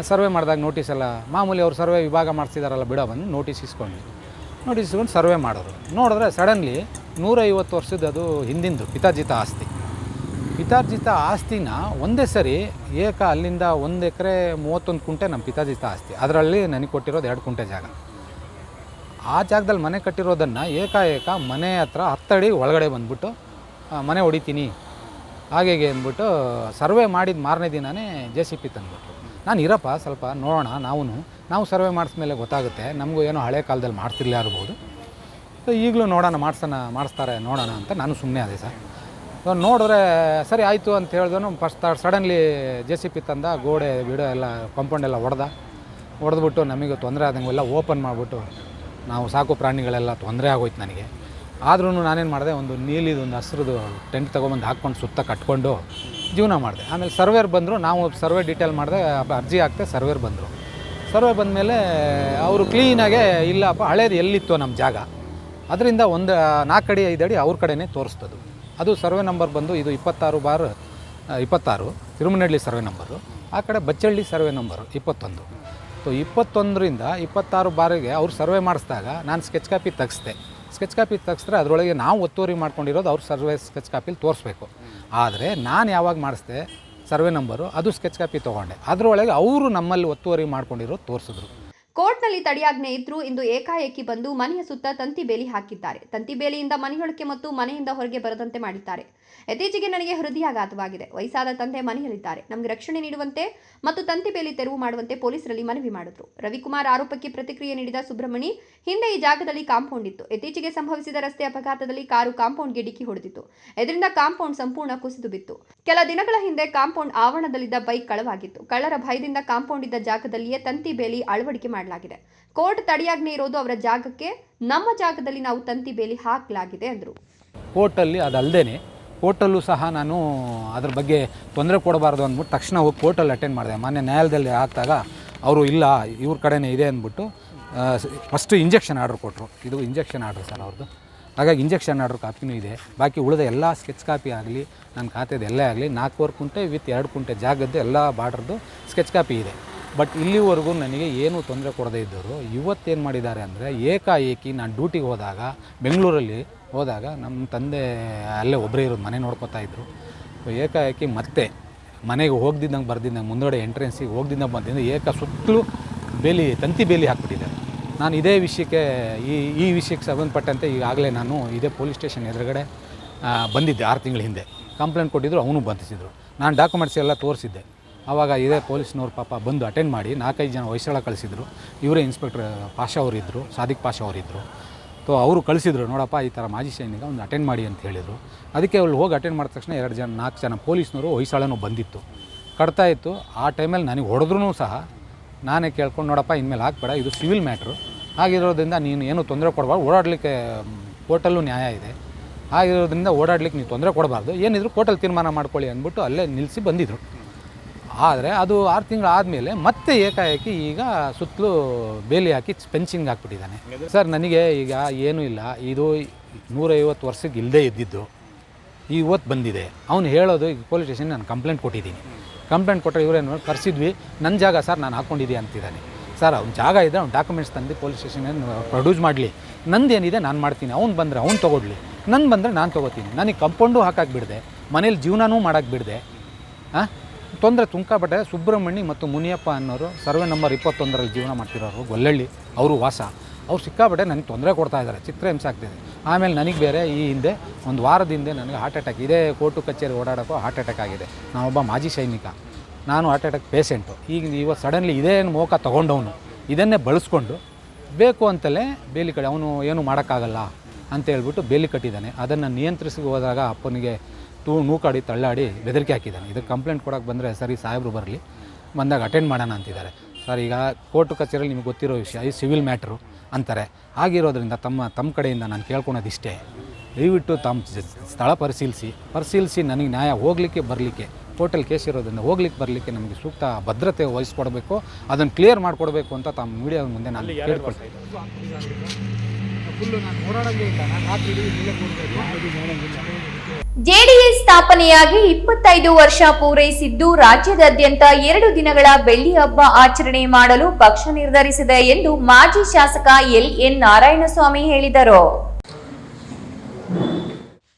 ಸರ್ವೆ ಮಾಡಿದಾಗ ನೋಟಿಸೆಲ್ಲ ಮಾಮೂಲಿ ಅವ್ರು ಸರ್ವೆ ವಿಭಾಗ ಮಾಡಿಸಿದಾರಲ್ಲ ಬಿಡೋ ಬಂದು ನೋಟಿಸ್ ಇಸ್ಕೊಂಡು ಸರ್ವೆ ಮಾಡೋರು. ನೋಡಿದ್ರೆ ಸಡನ್ಲಿ 150 ವರ್ಷದ ಅದು ಹಿಂದಿಂದು ಪಿತಾರ್ಜಿತ ಆಸ್ತಿ. ಪಿತಾರ್ಜಿತ ಆಸ್ತಿನ ಒಂದೇ ಸರಿ ಅಲ್ಲಿಂದ 1 ಎಕರೆ 31 ಗುಂಟೆ ನಮ್ಮ ಪಿತಾರ್ಜಿತ ಆಸ್ತಿ. ಅದರಲ್ಲಿ ನನಗೆ ಕೊಟ್ಟಿರೋದು 2 ಗುಂಟೆ ಜಾಗ. ಆ ಜಾಗದಲ್ಲಿ ಮನೆ ಕಟ್ಟಿರೋದನ್ನು ಏಕಾಏಕ ಮನೆ ಹತ್ರ 10 ಅಡಿ ಒಳಗಡೆ ಬಂದ್ಬಿಟ್ಟು ಮನೆ ಹೊಡಿತೀನಿ ಹಾಗೆ ಅಂದ್ಬಿಟ್ಟು ಸರ್ವೆ ಮಾಡಿದ ಮಾರನೇ ದಿನವೇ JCB ತಂದ್ಬಿಟ್ರು. ನಾನು ಇರಪ್ಪ ಸ್ವಲ್ಪ ನೋಡೋಣ, ನಾವು ಸರ್ವೆ ಮಾಡಿಸ್ಮೇಲೆ ಗೊತ್ತಾಗುತ್ತೆ, ನಮಗೂ ಏನೋ ಹಳೆ ಕಾಲದಲ್ಲಿ ಮಾಡ್ತಿರ್ಲಿಲ್ಲ ಇರ್ಬೋದು, ಈಗಲೂ ನೋಡೋಣ, ಮಾಡಿಸ್ತಾರೆ ನೋಡೋಣ ಅಂತ ನಾನು ಸುಮ್ಮನೆ ಅದೇ ಸರ್. ನೋಡಿದ್ರೆ ಸರಿ ಆಯಿತು ಅಂತ ಹೇಳಿದನು. ಫಸ್ಟ್ ಸಡನ್ಲಿ JCB ತಂದ, ಗೋಡೆ ಎಲ್ಲ ಕಾಂಪೌಂಡ್ ಎಲ್ಲ ಹೊಡೆದ್ಬಿಟ್ಟು ನಮಗೆ ತೊಂದರೆ ಆದಂಗೆಲ್ಲ ಓಪನ್ ಮಾಡಿಬಿಟ್ಟು ನಾವು ಸಾಕು ಪ್ರಾಣಿಗಳೆಲ್ಲ ತೊಂದರೆ ಆಗೋಯ್ತು ನನಗೆ. ಆದ್ರೂ ನಾನೇನು ಮಾಡಿದೆ, ಒಂದು ನೀಲಿದೊಂದು ಹಸ್ರದ್ದು ಟೆಂಟ್ ತೊಗೊಂಬಂದು ಹಾಕ್ಕೊಂಡು ಸುತ್ತ ಕಟ್ಕೊಂಡು ಜೀವನ ಮಾಡಿದೆ. ಆಮೇಲೆ ಸರ್ವೇರ್ ಬಂದರು. ನಾವು ಸರ್ವೆ ಡೀಟೇಲ್ ಮಾಡಿದೆ, ಅರ್ಜಿ ಹಾಕ್ತೆ. ಸರ್ವೇರ್ ಬಂದರು. ಸರ್ವೆ ಬಂದಮೇಲೆ ಅವರು ಕ್ಲೀನಾಗೆ ಇಲ್ಲಪ್ಪ ಹಳೇದು ಎಲ್ಲಿತ್ತೋ ನಮ್ಮ ಜಾಗ ಅದರಿಂದ ಒಂದು 4 ಅಡಿ 5 ಅಡಿ ಅವ್ರ ಕಡೆನೇ ತೋರಿಸ್ತದು. ಅದು ಸರ್ವೆ ನಂಬರ್ ಬಂದು ಇದು 26/26 ತಿರುಮನಹಳ್ಳಿ ಸರ್ವೆ ನಂಬರು, ಆ ಕಡೆ ಬಚ್ಚಳ್ಳಿ ಸರ್ವೆ ನಂಬರು 21. ಸೊ 21ರಿಂದ 26 ಬಾರಿಗೆ ಅವ್ರು ಸರ್ವೆ ಮಾಡಿಸಿದಾಗ ನಾನು ಸ್ಕೆಚ್ ಕಾಪಿ ತೆಗೆಸ್ದೆ. ಸ್ಕೆಚ್ ಕಾಪಿ ತೆಗೆಸಿದ್ರೆ ಅದರೊಳಗೆ ನಾವು ಒತ್ತುವರಿ ಮಾಡ್ಕೊಂಡಿರೋದು ಅವ್ರ ಸರ್ವೆ ಸ್ಕೆಚ್ ಕಾಪಿಲಿ ತೋರಿಸ್ಬೇಕು. ಆದರೆ ನಾನು ಯಾವಾಗ ಮಾಡಿಸ್ದೆ ಸರ್ವೆ ನಂಬರು ಅದು ಸ್ಕೆಚ್ ಕಾಪಿ ತೊಗೊಂಡೆ, ಅದರೊಳಗೆ ಅವರು ನಮ್ಮಲ್ಲಿ ಒತ್ತುವರಿ ಮಾಡ್ಕೊಂಡಿರೋದು ತೋರಿಸಿದ್ರು. ಕೋರ್ಟ್ನಲ್ಲಿ ತಡೆಯಾಜ್ಞೆ ಇದ್ರೂ ಇಂದು ಏಕಾಏಕಿ ಬಂದು ಮನೆಯ ಸುತ್ತ ತಂತಿ ಬೇಲಿ ಹಾಕಿದ್ದಾರೆ. ತಂತಿ ಬೇಲಿಯಿಂದ ಮನೆಯೊಳಕ್ಕೆ ಮತ್ತು ಮನೆಯಿಂದ ಹೊರಗೆ ಬರದಂತೆ ಮಾಡಿದ್ದಾರೆ. ಇತ್ತೀಚೆಗೆ ನನಗೆ ಹೃದಯಾಘಾತವಾಗಿದೆ. ವಯಸ್ಸಾದ ತಂದೆ ಮನೆಯಲ್ಲಿದ್ದಾರೆ. ನಮಗೆ ರಕ್ಷಣೆ ನೀಡುವಂತೆ ಮತ್ತು ತಂತಿ ಬೇಲಿ ತೆರವು ಮಾಡುವಂತೆ ಪೊಲೀಸರಲ್ಲಿ ಮನವಿ ಮಾಡಿದ್ರು. ರವಿಕುಮಾರ್ ಆರೋಪಕ್ಕೆ ಪ್ರತಿಕ್ರಿಯೆ ನೀಡಿದ ಸುಬ್ರಹ್ಮಣಿ, ಹಿಂದೆ ಈ ಜಾಗದಲ್ಲಿ ಕಾಂಪೌಂಡ್ ಇತ್ತು. ಇತ್ತೀಚೆಗೆ ಸಂಭವಿಸಿದ ರಸ್ತೆ ಅಪಘಾತದಲ್ಲಿ ಕಾರು ಕಾಂಪೌಂಡ್ಗೆ ಡಿಕ್ಕಿ ಹೊಡೆದಿತ್ತು. ಇದರಿಂದ ಕಾಂಪೌಂಡ್ ಸಂಪೂರ್ಣ ಕುಸಿದು ಬಿತ್ತು. ಕೆಲ ದಿನಗಳ ಹಿಂದೆ ಕಾಂಪೌಂಡ್ ಆವರಣದಲ್ಲಿದ್ದ ಬೈಕ್ ಕಳವಾಗಿತ್ತು. ಕಳ್ಳರ ಭಯದಿಂದ ಕಾಂಪೌಂಡ್ ಇದ್ದ ಜಾಗದಲ್ಲಿಯೇ ತಂತಿ ಬೇಲಿ ಅಳವಡಿಕೆ ಮಾಡಲಾಗಿದೆ. ಕೋರ್ಟ್ ತಡೆಯಾಜ್ಞೆ ಇರೋದು ಅವರ ಜಾಗಕ್ಕೆ, ನಮ್ಮ ಜಾಗದಲ್ಲಿ ನಾವು ತಂತಿ ಬೇಲಿ ಹಾಕಲಾಗಿದೆ ಅಂದರು. ಕೋರ್ಟಲ್ಲಿ ಅದಲ್ಲದೆ ಕೋರ್ಟಲ್ಲೂ ಸಹ ನಾನು ಅದ್ರ ಬಗ್ಗೆ ತೊಂದರೆ ಕೊಡಬಾರ್ದು ಅಂದ್ಬಿಟ್ಟು ತಕ್ಷಣ ಹೋಗಿ ಕೋರ್ಟಲ್ಲಿ ಅಟೆಂಡ್ ಮಾಡಿದೆ. ಮಾನ್ಯ ನ್ಯಾಯಾಲಯದಲ್ಲಿ ಹಾಕಿದಾಗ ಅವರು ಇಲ್ಲ ಇವ್ರ ಕಡೆನೇ ಇದೆ ಅಂದ್ಬಿಟ್ಟು ಫಸ್ಟು ಇಂಜೆಕ್ಷನ್ ಆರ್ಡ್ರ್ ಕೊಟ್ಟರು. ಇದು ಇಂಜೆಕ್ಷನ್ ಆರ್ಡ್ರ್ ಸರ್ ಅವ್ರದ್ದು. ಹಾಗಾಗಿ ಇಂಜೆಕ್ಷನ್ ಆರ್ಡ್ರ್ ಕಾಪಿನೂ ಇದೆ. ಬಾಕಿ ಉಳಿದ ಎಲ್ಲ ಸ್ಕೆಚ್ ಕಾಪಿ ಆಗಲಿ ನನ್ನ ಖಾತೆದು ಎಲ್ಲೇ ಆಗಲಿ 4 ಕುಂಟೆ ವಿತ್ 2 ಕುಂಟೆ ಜಾಗದ್ದು ಎಲ್ಲ ಬಾರ್ಡ್ರದ್ದು ಸ್ಕೆಚ್ ಕಾಪಿ ಇದೆ. ಬಟ್ ಇಲ್ಲಿವರೆಗೂ ನನಗೆ ಏನೂ ತೊಂದರೆ ಕೊಡದೇ ಇದ್ದವರು ಇವತ್ತೇನು ಮಾಡಿದ್ದಾರೆ ಅಂದರೆ ಏಕಾಏಕಿ ನಾನು ಡ್ಯೂಟಿಗೆ ಹೋದಾಗ ಬೆಂಗಳೂರಲ್ಲಿ ಹೋದಾಗ ನಮ್ಮ ತಂದೆ ಅಲ್ಲೇ ಒಬ್ಬರೇ ಇರೋದು, ಮನೆ ನೋಡ್ಕೊತಾ ಇದ್ದರು. ಏಕಾಏಕಿ ಮತ್ತೆ ಮನೆಗೆ ಹೋಗ್ದಿದ್ದಂಗೆ ಬರ್ದಿದ್ದಂಗೆ ಮುಂದಡೆ ಎಂಟ್ರೆನ್ಸಿಗೆ ಹೋಗ್ದಿದ್ದಂಗೆ ಬಂದಿದ್ದಂಗೆ ಸುತ್ತಲೂ ಬೇಲಿ ತಂತಿ ಬೇಲಿ ಹಾಕ್ಬಿಟ್ಟಿದ್ದಾರೆ. ನಾನು ಇದೇ ವಿಷಯಕ್ಕೆ ಈ ವಿಷಯಕ್ಕೆ ಸಂಬಂಧಪಟ್ಟಂತೆ ಈಗಾಗಲೇ ನಾನು ಇದೇ ಪೊಲೀಸ್ ಸ್ಟೇಷನ್ ಎದುರುಗಡೆ ಬಂದಿದ್ದೆ 6 ತಿಂಗಳ ಹಿಂದೆ. ಕಂಪ್ಲೇಂಟ್ ಕೊಟ್ಟಿದ್ದರು, ಅವನು ಬಂಧಿಸಿದ್ರು. ನಾನು ಡಾಕ್ಯುಮೆಂಟ್ಸ್ ಎಲ್ಲ ತೋರಿಸಿದ್ದೆ. ಆವಾಗ ಇದೇ ಪೊಲೀಸ್ನವ್ರು ಪಾಪ ಬಂದು ಅಟೆಂಡ್ ಮಾಡಿ 4-5 ಜನ ಹೊಯ್ಸಳ ಕಳಿಸಿದ್ರು. ಇವರೇ ಇನ್ಸ್ಪೆಕ್ಟರ್ ಪಾಷಾ ಅವರಿದ್ದರು, ಸಾದಿಕ್ ಪಾಷಾ ಅವರಿದ್ದರು. ಸೊ ಅವರು ಕಳಿಸಿದ್ರು, ನೋಡಪ್ಪ ಈ ಥರ ಮಾಜಿ ಸೈನಿಕ ಒಂದು ಅಟೆಂಡ್ ಮಾಡಿ ಅಂತ ಹೇಳಿದರು. ಅದಕ್ಕೆ ಅವ್ರು ಹೋಗಿ ಅಟೆಂಡ್ ಮಾಡಿದ ತಕ್ಷಣ 4 ಜನ ಪೊಲೀಸ್ನವರು ಹೊಯ್ಸಳನೂ ಬಂದಿತ್ತು, ಕಟ್ತಾ ಇತ್ತು. ಆ ಟೈಮಲ್ಲಿ ನನಗೆ ಹೊಡೆದ್ರೂ ಸಹ ನಾನೇ ಕೇಳ್ಕೊಂಡು, ನೋಡಪ್ಪ ಇನ್ಮೇಲೆ ಹಾಕ್ಬೇಡ, ಇದು ಸಿವಿಲ್ ಮ್ಯಾಟ್ರು ಆಗಿರೋದ್ರಿಂದ ನೀನು ಏನೂ ತೊಂದರೆ ಕೊಡಬಾರ್ದು, ಓಡಾಡಲಿಕ್ಕೆ ಕೋರ್ಟಲ್ಲೂ ನ್ಯಾಯ ಇದೆ, ಆಗಿರೋದ್ರಿಂದ ಓಡಾಡ್ಲಿಕ್ಕೆ ನೀವು ತೊಂದರೆ ಕೊಡಬಾರ್ದು, ಏನಿದ್ರು ಕೋರ್ಟಲ್ಲಿ ತೀರ್ಮಾನ ಮಾಡ್ಕೊಳ್ಳಿ ಅಂದ್ಬಿಟ್ಟು ಅಲ್ಲೇ ನಿಲ್ಲಿಸಿ ಬಂದಿದ್ದರು. ಆದರೆ ಅದು 6 ತಿಂಗಳು ಆದಮೇಲೆ ಮತ್ತೆ ಏಕಾಏಕಿ ಈಗ ಸುತ್ತಲೂ ಬೇಲಿ ಹಾಕಿ ಫೆನ್ಸಿಂಗ್ ಹಾಕ್ಬಿಟ್ಟಿದ್ದಾನೆ. ಸರ್ ನನಗೆ ಈಗ ಏನೂ ಇಲ್ಲ, ಇದು 150 ವರ್ಷಕ್ಕೆ ಇಲ್ಲದೇ ಇದ್ದಿದ್ದು ಇವತ್ತು ಬಂದಿದೆ. ಅವನು ಹೇಳೋದು ಈಗ ಪೊಲೀಸ್ ಸ್ಟೇಷನ್ ನಾನು ಕಂಪ್ಲೇಂಟ್ ಕೊಟ್ಟಿದ್ದೀನಿ. ಕಂಪ್ಲೇಂಟ್ ಕೊಟ್ಟರೆ ಇವರೇನು ಕರೆಸಿದ್ವಿ, ನನ್ನ ಜಾಗ ಸರ್ ನಾನು ಹಾಕ್ಕೊಂಡಿದ್ದೆ ಅಂತಿದ್ದಾನೆ. ಸರ್ ಅವ್ನ ಜಾಗ ಇದೆ, ಅವ್ನು ಡಾಕ್ಯುಮೆಂಟ್ಸ್ ತಂದು ಪೊಲೀಸ್ ಸ್ಟೇಷನ್ ಪ್ರೊಡ್ಯೂಸ್ ಮಾಡಲಿ, ನಂದೇನಿದೆ ನಾನು ಮಾಡ್ತೀನಿ, ಅವ್ನು ಬಂದರೆ ಅವ್ನು ತೊಗೊಡ್ಲಿ, ನನ್ನ ಬಂದರೆ ನಾನು ತೊಗೋತೀನಿ. ನನಗೆ ಕಂಪೌಂಡು ಹಾಕಕ್ಕೆ ಬಿಡದೆ, ಮನೇಲಿ ಜೀವನನೂ ಮಾಡೋಕ್ಕೆ ಬಿಡದೆ ತೊಂದರೆ ತುಂಬ್ಕಾಬಿಟ್ಟೆ. ಸುಬ್ರಹ್ಮಣ್ಯ ಮತ್ತು ಮುನಿಯಪ್ಪ ಅನ್ನೋರು ಸರ್ವೆ ನಂಬರ್ 21ರಲ್ಲಿ ಜೀವನ ಮಾಡ್ತಿರೋರು, ಗೊಲ್ಲಳ್ಳಿ, ಅವರು ವಾಸ. ಅವ್ರು ಸಿಕ್ಕಾಬಿಟ್ಟೆ ನನಗೆ ತೊಂದರೆ ಕೊಡ್ತಾ ಇದ್ದಾರೆ, ಚಿತ್ರಹಿಂಸೆ ಆಗ್ತಿದೆ. ಆಮೇಲೆ ನನಗೆ ಬೇರೆ ಈ ಹಿಂದೆ 1 ವಾರದ ಹಿಂದೆ ನನಗೆ ಹಾರ್ಟ್ ಅಟ್ಯಾಕ್, ಇದೇ ಕೋರ್ಟು ಕಚೇರಿ ಓಡಾಡೋಕ್ಕೂ ಹಾರ್ಟ್ ಅಟ್ಯಾಕ್ ಆಗಿದೆ. ನಾನೊಬ್ಬ ಮಾಜಿ ಸೈನಿಕ, ನಾನು ಹಾರ್ಟ್ ಅಟ್ಯಾಕ್ ಪೇಷೆಂಟು. ಈಗ ಇವತ್ತು ಸಡನ್ಲಿ ಇದೇನು ಮೋಕ ತೊಗೊಂಡವನು ಇದನ್ನೇ ಬಳಸ್ಕೊಂಡು ಬೇಕು ಅಂತಲೇ ಬೇಲಿ ಕಡೆ, ಅವನು ಏನು ಮಾಡೋಕ್ಕಾಗಲ್ಲ ಅಂತ ಹೇಳ್ಬಿಟ್ಟು ಬೇಲಿ ಕಟ್ಟಿದ್ದಾನೆ. ಅದನ್ನು ನಿಯಂತ್ರಿಸಿ ಹೋದಾಗ ಅಪ್ಪನಿಗೆ ನೂಕಾಡಿ ತಳ್ಳಾಡಿ ಬೆದರಿಕೆ ಹಾಕಿದ್ದಾನೆ. ಇದಕ್ಕೆ ಕಂಪ್ಲೇಂಟ್ ಕೊಡೋಕ್ಕೆ ಬಂದರೆ ಸರಿ ಸಾಹೇಬರು ಬರಲಿ, ಬಂದಾಗ ಅಟೆಂಡ್ ಮಾಡೋಣ ಅಂತಿದ್ದಾರೆ. ಸರ್ ಈಗ ಕೋರ್ಟು ಕಚೇರಿಯಲ್ಲಿ ನಿಮಗೆ ಗೊತ್ತಿರೋ ವಿಷಯ, ಈ ಸಿವಿಲ್ ಮ್ಯಾಟ್ರು ಅಂತಾರೆ. ಆಗಿರೋದ್ರಿಂದ ತಮ್ಮ ಕಡೆಯಿಂದ ನಾನು ಕೇಳ್ಕೊಳೋದಿಷ್ಟೇ, ದಯವಿಟ್ಟು ತಮ್ಮ ಸ್ಥಳ ಪರಿಶೀಲಿಸಿ ನನಗೆ ನ್ಯಾಯ ಹೋಗಲಿಕ್ಕೆ ಬರಲಿಕ್ಕೆ, ಕೋರ್ಟಲ್ಲಿ ಕೇಸ್ ಇರೋದ್ರಿಂದ ಹೋಗ್ಲಿಕ್ಕೆ ಬರಲಿಕ್ಕೆ ನಮಗೆ ಸೂಕ್ತ ಭದ್ರತೆ ವಹಿಸ್ಕೊಡ್ಬೇಕು, ಅದನ್ನು ಕ್ಲಿಯರ್ ಮಾಡಿಕೊಡ್ಬೇಕು ಅಂತ ತಮ್ಮ ಮೀಡಿಯಾ ಮುಂದೆ ನಾನು ಕೇಳ್ಕೊಳ್ತೀನಿ. ಜೆಡಿಎಸ್ ಸ್ಥಾಪನೆಯಾಗಿ 25 ವರ್ಷ ಪೂರೈಸಿದ್ದು, ರಾಜ್ಯದಾದ್ಯಂತ 2 ದಿನಗಳ ಬೆಳ್ಳಿ ಹಬ್ಬ ಆಚರಣೆ ಮಾಡಲು ಪಕ್ಷ ನಿರ್ಧರಿಸಿದೆ ಎಂದು ಮಾಜಿ ಶಾಸಕ LN ನಾರಾಯಣಸ್ವಾಮಿ ಹೇಳಿದರು.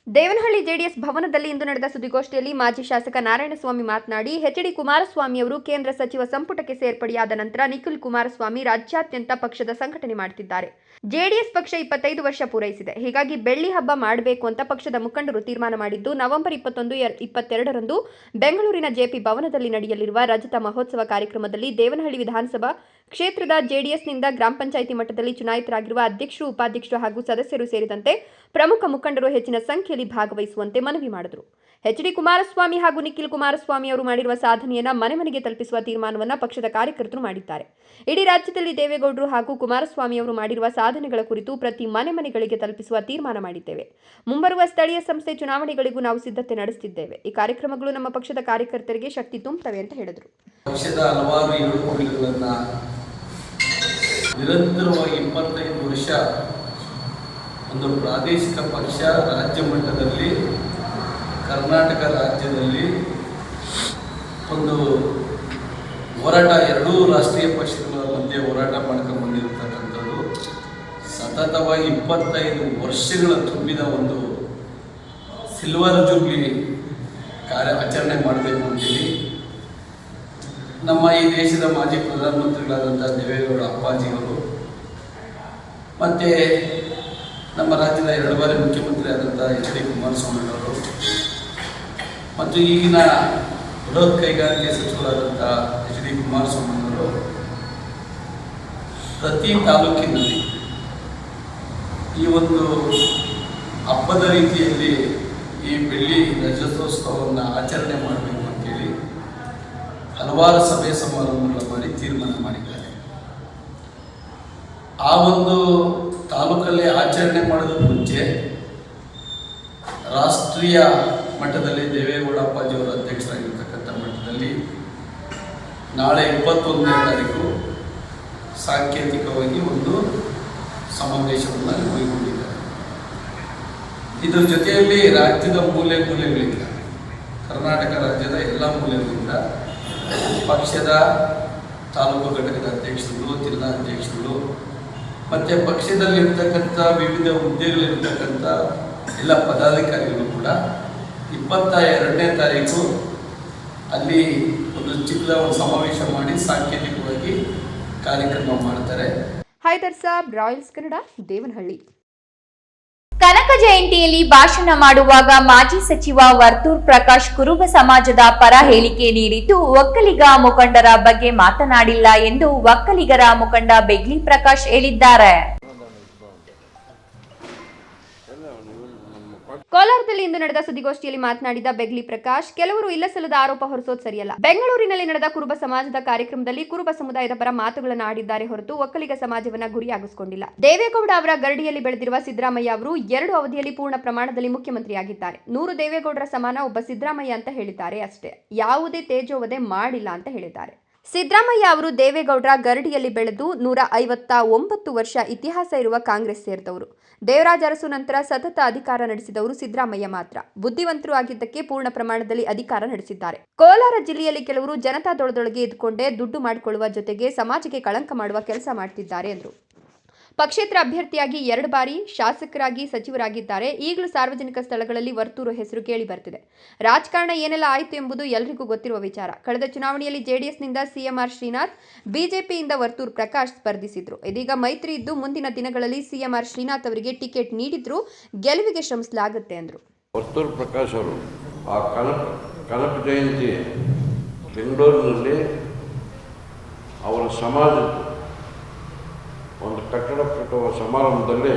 ದೇವನಹಳ್ಳಿ ಜೆಡಿಎಸ್ ಭವನದಲ್ಲಿ ಇಂದು ನಡೆದ ಸುದ್ದಿಗೋಷ್ಠಿಯಲ್ಲಿ ಮಾಜಿ ಶಾಸಕ ನಾರಾಯಣಸ್ವಾಮಿ ಮಾತನಾಡಿ, ಎಚ್.ಡಿ. ಕುಮಾರಸ್ವಾಮಿ ಅವರು ಕೇಂದ್ರ ಸಚಿವ ಸಂಪುಟಕ್ಕೆ ಸೇರ್ಪಡೆಯಾದ ನಂತರ ನಿಖಿಲ್ ಕುಮಾರಸ್ವಾಮಿ ರಾಜ್ಯಾದ್ಯಂತ ಪಕ್ಷದ ಸಂಘಟನೆ ಮಾಡುತ್ತಿದ್ದಾರೆ. ಜೆಡಿಎಸ್ ಪಕ್ಷ 25 ವರ್ಷ ಪೂರೈಸಿದೆ. ಹೀಗಾಗಿ ಬೆಳ್ಳಿ ಹಬ್ಬ ಮಾಡಬೇಕು ಅಂತ ಪಕ್ಷದ ಮುಖಂಡರು ತೀರ್ಮಾನ ಮಾಡಿದ್ದು, ನವೆಂಬರ್ 21, 22ರಂದು ಬೆಂಗಳೂರಿನ ಜೆಪಿ ಭವನದಲ್ಲಿ ನಡೆಯಲಿರುವ ರಜತ ಮಹೋತ್ಸವ ಕಾರ್ಯಕ್ರಮದಲ್ಲಿ ದೇವನಹಳ್ಳಿ ವಿಧಾನಸಭಾ ಕ್ಷೇತ್ರದ ಜೆಡಿಎಸ್ನಿಂದ ಗ್ರಾಮ ಪಂಚಾಯಿತಿ ಮಟ್ಟದಲ್ಲಿ ಚುನಾಯಿತರಾಗಿರುವ ಅಧ್ಯಕ್ಷರು, ಉಪಾಧ್ಯಕ್ಷರು ಹಾಗೂ ಸದಸ್ಯರು ಸೇರಿದಂತೆ ಪ್ರಮುಖ ಮುಖಂಡರು ಹೆಚ್ಚಿನ ಸಂಖ್ಯೆಯಲ್ಲಿ ಭಾಗವಹಿಸುವಂತೆ ಮನವಿ ಮಾಡಿದರು. ಎಚ್.ಡಿ. ಕುಮಾರಸ್ವಾಮಿ ಹಾಗೂ ನಿಖಿಲ್ ಕುಮಾರಸ್ವಾಮಿ ಅವರು ಮಾಡಿರುವ ಸಾಧನೆಯನ್ನ ಮನೆ ಮನೆಗೆ ತಲುಪಿಸುವ ತೀರ್ಮಾನವನ್ನ ಪಕ್ಷದ ಕಾರ್ಯಕರ್ತರು ಮಾಡಿದ್ದಾರೆ. ಇಡೀ ರಾಜ್ಯದಲ್ಲಿ ದೇವೇಗೌಡರು ಹಾಗೂ ಕುಮಾರಸ್ವಾಮಿ ಅವರು ಮಾಡಿರುವ ಸಾಧನೆಗಳ ಕುರಿತು ಪ್ರತಿ ಮನೆಗಳಿಗೆ ತಲುಪಿಸುವ ತೀರ್ಮಾನ ಮಾಡಿದ್ದೇವೆ. ಮುಂಬರುವ ಸ್ಥಳೀಯ ಸಂಸ್ಥೆ ಚುನಾವಣೆಗಳಿಗೂ ನಾವು ಸಿದ್ಧತೆ ನಡೆಸುತ್ತಿದ್ದೇವೆ. ಈ ಕಾರ್ಯಕ್ರಮಗಳು ನಮ್ಮ ಪಕ್ಷದ ಕಾರ್ಯಕರ್ತರಿಗೆ ಶಕ್ತಿ ತುಂಬುತ್ತವೆ ಅಂತ ಹೇಳಿದರು. ಪಕ್ಷದ ಹಲವಾರು ಏಳುಬೀಳುಗಳನ್ನು ನಿರಂತರವಾಗಿ 25 ವರ್ಷ ಒಂದು ಪ್ರಾದೇಶಿಕ ಪಕ್ಷ ರಾಜ್ಯ ಮಟ್ಟದಲ್ಲಿ ಕರ್ನಾಟಕ ರಾಜ್ಯದಲ್ಲಿ ಒಂದು ಹೋರಾಟ, ಎರಡೂ ರಾಷ್ಟ್ರೀಯ ಪಕ್ಷಗಳ ಮಧ್ಯೆ ಹೋರಾಟ ಮಾಡ್ಕೊಂಡು ಬಂದಿರತಕ್ಕಂಥದ್ದು ಸತತವಾಗಿ 25 ವರ್ಷಗಳ ತುಂಬಿದ ಒಂದು ಸಿಲ್ವರ್ ಜೂಬ್ಲಿ ಆಚರಣೆ ಮಾಡಬೇಕು ಅಂತೇಳಿ ನಮ್ಮ ಈ ದೇಶದ ಮಾಜಿ ಪ್ರಧಾನಮಂತ್ರಿಗಳಾದಂಥ ದೇವೇಗೌಡ ಅಪ್ಪಾಜಿಯವರು ಮತ್ತು ನಮ್ಮ ರಾಜ್ಯದ 2 ಬಾರಿ ಮುಖ್ಯಮಂತ್ರಿ ಆದಂಥ ಎಚ್.ಡಿ. ಕುಮಾರಸ್ವಾಮಿ ಅವರು ಮತ್ತು ಈಗಿನ ಬೃಹತ್ ಕೈಗಾರಿಕೆ ಸಚಿವರಾದಂಥ ಎಚ್.ಡಿ. ಕುಮಾರಸ್ವಾಮಿ ಅವರು ಪ್ರತಿ ತಾಲೂಕಿನಲ್ಲಿ ಈ ಒಂದು ಹಬ್ಬದ ರೀತಿಯಲ್ಲಿ ಈ ಬೆಳ್ಳಿ ರಜತೋತ್ಸವವನ್ನು ಆಚರಣೆ ಮಾಡಬೇಕು ಅಂತೇಳಿ ಹಲವಾರು ಸಭೆ ಸಮಾರಂಭಗಳ ಮಾಡಿ ತೀರ್ಮಾನ ಮಾಡಿದ್ದಾರೆ. ಆ ಒಂದು ತಾಲೂಕಲ್ಲಿ ಆಚರಣೆ ಮಾಡೋದಕ್ಕೆ ಮುಂಚೆ ರಾಷ್ಟ್ರೀಯ ಮಟ್ಟದಲ್ಲಿ ದೇವೇಗೌಡ ಅಪ್ಪಾಜಿಯವರ ಅಧ್ಯಕ್ಷರಾಗಿರ್ತಕ್ಕಂಥ ಮಟ್ಟದಲ್ಲಿ ನಾಳೆ 21ನೇ ತಾರೀಕು ಸಾಂಕೇತಿಕವಾಗಿ ಒಂದು ಸಮಾವೇಶವನ್ನು ಕೈಗೊಂಡಿದ್ದಾರೆ. ಇದರ ಜೊತೆಯಲ್ಲಿ ರಾಜ್ಯದ ಮೂಲೆಗಳಿಂದ, ಕರ್ನಾಟಕ ರಾಜ್ಯದ ಎಲ್ಲ ಮೂಲೆಗಳಿಂದ ಪಕ್ಷದ ತಾಲೂಕು ಘಟಕದ ಅಧ್ಯಕ್ಷರುಗಳು, ಜಿಲ್ಲಾ ಅಧ್ಯಕ್ಷರುಗಳು ಮತ್ತು ಪಕ್ಷದಲ್ಲಿರ್ತಕ್ಕಂಥ ವಿವಿಧ ಹುದ್ದೆಗಳಿರ್ತಕ್ಕಂಥ ಎಲ್ಲ ಪದಾಧಿಕಾರಿಗಳು ಕೂಡ 22ನೇ ತಾರೀಕು ಅಲ್ಲಿ ಒಂದು ಚಿಕ್ಕದ ಒಂದು ಸಮಾವೇಶ ಮಾಡಿ ಸಾಂಕೇತಿಕವಾಗಿ ಕಾರ್ಯಕ್ರಮ ಮಾಡ್ತಾರೆ. ಹೈದರ್ ಸಾಬ್, ರಾಯಲ್ಸ್ ಕನ್ನಡ, ದೇವನಹಳ್ಳಿ. ಕನಕ ಜಯಂತಿಯಲ್ಲಿ ಭಾಷಣ ಮಾಡುವಾಗ ಮಾಜಿ ಸಚಿವ ವರ್ತೂರ್ ಪ್ರಕಾಶ್ ಕುರುಬ ಸಮಾಜದ ಪರ ಹೇಳಿಕೆ ನೀಡಿದ್ದು, ಒಕ್ಕಲಿಗ ಮುಖಂಡರ ಬಗ್ಗೆ ಮಾತನಾಡಿಲ್ಲ ಎಂದು ಒಕ್ಕಲಿಗರ ಮುಖಂಡ ಬೆಗ್ಲಿ ಪ್ರಕಾಶ್ ಹೇಳಿದ್ದಾರೆ. ಕೋಲಾರದಲ್ಲಿ ಇಂದು ನಡೆದ ಸುದ್ದಿಗೋಷ್ಠಿಯಲ್ಲಿ ಮಾತನಾಡಿದ ಬೆಗ್ಲಿ ಪ್ರಕಾಶ್, ಕೆಲವರು ಇಲ್ಲಸಲ್ಲದ ಆರೋಪ ಹೊರಿಸೋದು ಸರಿಯಲ್ಲ. ಬೆಂಗಳೂರಿನಲ್ಲಿ ನಡೆದ ಕುರುಬ ಸಮಾಜದ ಕಾರ್ಯಕ್ರಮದಲ್ಲಿ ಕುರುಬ ಸಮುದಾಯದ ಪರ ಮಾತುಗಳನ್ನು ಆಡಿದ್ದಾರೆ ಹೊರತು ಒಕ್ಕಲಿಗ ಸಮಾಜವನ್ನ ಗುರಿಯಾಗಿಸಿಕೊಂಡಿಲ್ಲ. ದೇವೇಗೌಡ ಅವರ ಗರಡಿಯಲ್ಲಿ ಬೆಳೆದಿರುವ ಸಿದ್ದರಾಮಯ್ಯ ಅವರು 2 ಅವಧಿಯಲ್ಲಿ ಪೂರ್ಣ ಪ್ರಮಾಣದಲ್ಲಿ ಮುಖ್ಯಮಂತ್ರಿಯಾಗಿದ್ದಾರೆ. 100 ದೇವೇಗೌಡರ ಸಮಾನ ಒಬ್ಬ ಸಿದ್ದರಾಮಯ್ಯ ಅಂತ ಹೇಳಿದ್ದಾರೆ ಅಷ್ಟೇ, ಯಾವುದೇ ತೇಜೋವಧೆ ಮಾಡಿಲ್ಲ ಅಂತ ಹೇಳಿದ್ದಾರೆ. ಸಿದ್ದರಾಮಯ್ಯ ಅವರು ದೇವೇಗೌಡರ ಗರಡಿಯಲ್ಲಿ ಬೆಳೆದು 159 ವರ್ಷ ಇತಿಹಾಸ ಇರುವ ಕಾಂಗ್ರೆಸ್ ಸೇರಿದವರು. ದೇವರಾಜ ಅರಸು ನಂತರ ಸತತ ಅಧಿಕಾರ ನಡೆಸಿದವರು ಸಿದ್ದರಾಮಯ್ಯ ಮಾತ್ರ. ಬುದ್ಧಿವಂತರು ಆಗಿದ್ದಕ್ಕೆ ಪೂರ್ಣ ಪ್ರಮಾಣದಲ್ಲಿ ಅಧಿಕಾರ ನಡೆಸಿದ್ದಾರೆ. ಕೋಲಾರ ಜಿಲ್ಲೆಯಲ್ಲಿ ಕೆಲವರು ಜನತಾದಳದೊಳಗೆ ಇದ್ದುಕೊಂಡೇ ದುಡ್ಡು ಮಾಡಿಕೊಳ್ಳುವ ಜೊತೆಗೆ ಸಮಾಜಕ್ಕೆ ಕಳಂಕ ಮಾಡುವ ಕೆಲಸ ಮಾಡ್ತಿದ್ದಾರೆ ಎಂದರು. ಪಕ್ಷೇತರ ಅಭ್ಯರ್ಥಿಯಾಗಿ 2 ಬಾರಿ ಶಾಸಕರಾಗಿ ಸಚಿವರಾಗಿದ್ದಾರೆ. ಈಗಲೂ ಸಾರ್ವಜನಿಕ ಸ್ಥಳಗಳಲ್ಲಿ ವರ್ತೂರು ಹೆಸರು ಕೇಳಿ ಬರ್ತಿದೆ. ರಾಜಕಾರಣ ಏನೆಲ್ಲ ಆಯಿತು ಎಂಬುದು ಎಲ್ಲರಿಗೂ ಗೊತ್ತಿರುವ ವಿಚಾರ. ಕಳೆದ ಚುನಾವಣೆಯಲ್ಲಿ ಜೆಡಿಎಸ್ನಿಂದ ಸಿಎಂಆರ್ ಶ್ರೀನಾಥ್, ಬಿಜೆಪಿಯಿಂದ ವರ್ತೂರ್ ಪ್ರಕಾಶ್ ಸ್ಪರ್ಧಿಸಿದ್ರು. ಇದೀಗ ಮೈತ್ರಿ ಇದ್ದು ಮುಂದಿನ ದಿನಗಳಲ್ಲಿ ಸಿಎಂಆರ್ ಶ್ರೀನಾಥ್ ಅವರಿಗೆ ಟಿಕೆಟ್ ನೀಡಿದ್ರು ಗೆಲುವಿಗೆ ಶ್ರಮಿಸಲಾಗುತ್ತೆ ಎಂದರು. ವರ್ತೂರ್ ಪ್ರಕಾಶ್ ಅವರು ಆ ಕನಕ ಜಯಂತಿ ಬೆಂಗಳೂರಿನಲ್ಲಿ ಅವರ ಸಮಾಜದ ಒಂದು ಕಟ್ಟಡ ಕಟ್ಟುವ ಸಮಾರಂಭದಲ್ಲಿ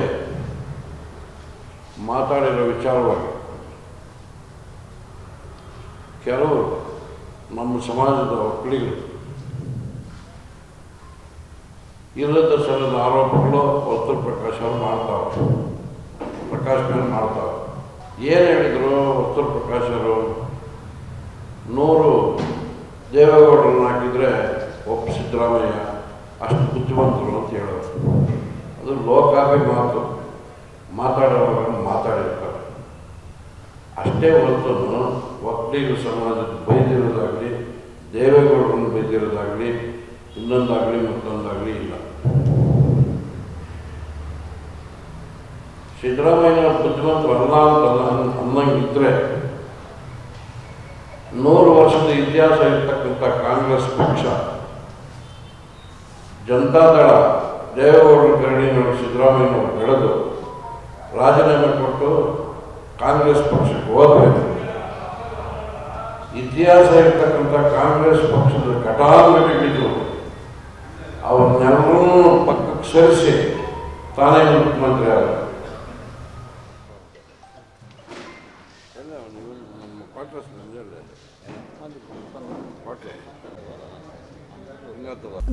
ಮಾತಾಡಿರೋ ವಿಚಾರವಾಗಿ ಕೆಲವರು ನಮ್ಮ ಸಮಾಜದ ಒಕ್ಕಲಿಗರು ಇಲ್ಲದ ಸಲದ ಆರೋಪಗಳು ವರ್ತೂರ್ ಪ್ರಕಾಶ್ ಅವರು ಪ್ರಕಾಶ್ ಮೇಲೆ ಮಾಡ್ತಾವೆ. ಏನು ಹೇಳಿದರು ವರ್ತೂರ್ ಪ್ರಕಾಶ್ ಅವರು? 100 ದೇವೇಗೌಡರನ್ನ ಹಾಕಿದರೆ ಒಬ್ಬ ಸಿದ್ದರಾಮಯ್ಯ ಅಷ್ಟು ಬುದ್ಧಿವಂತರು ಅಂತ ಹೇಳೋರು. ಅದು ಲೋಕಾಭಿ ಮಾತು, ಮಾತಾಡುವಾಗ ಮಾತಾಡಿರ್ತಾರೆ ಅಷ್ಟೇ ಹೊರತು ಒಕ್ಕಲಿಗ ಸಮಾಜದ ಬೈದಿರೋದಾಗಲಿ, ದೇವೇಗೌಡರನ್ನು ಬೈದಿರೋದಾಗಲಿ, ಇನ್ನೊಂದಾಗಲಿ ಮತ್ತೊಂದಾಗಲಿ ಇಲ್ಲ. ಸಿದ್ದರಾಮಯ್ಯ ಬುದ್ಧಿವಂತರು ಅಲ್ಲ ಅಂತ ಅನ್ನಂಗಿದ್ರೆ 100 ವರ್ಷದ ಇತಿಹಾಸ ಇರ್ತಕ್ಕಂಥ ಕಾಂಗ್ರೆಸ್ ಪಕ್ಷ, ಜನತಾದಳ ದೇವೇಗೌಡರ ಗರಡಿನವರು ಸಿದ್ದರಾಮಯ್ಯನವರು ಬೆಳೆದು ರಾಜೀನಾಮೆ ಕೊಟ್ಟು ಕಾಂಗ್ರೆಸ್ ಪಕ್ಷಕ್ಕೆ ಹೋಗಬೇಕು. ಇತಿಹಾಸ ಇರ್ತಕ್ಕಂಥ ಕಾಂಗ್ರೆಸ್ ಪಕ್ಷದ ಘಟಾನುಘಟಿಗಳು ಅವ್ರನ್ನೆಲ್ಲರೂ ಪಕ್ಕಕ್ಕೆ ಸೇರಿಸಿ ತಾನೇ ಮುಖ್ಯಮಂತ್ರಿ ಆದ.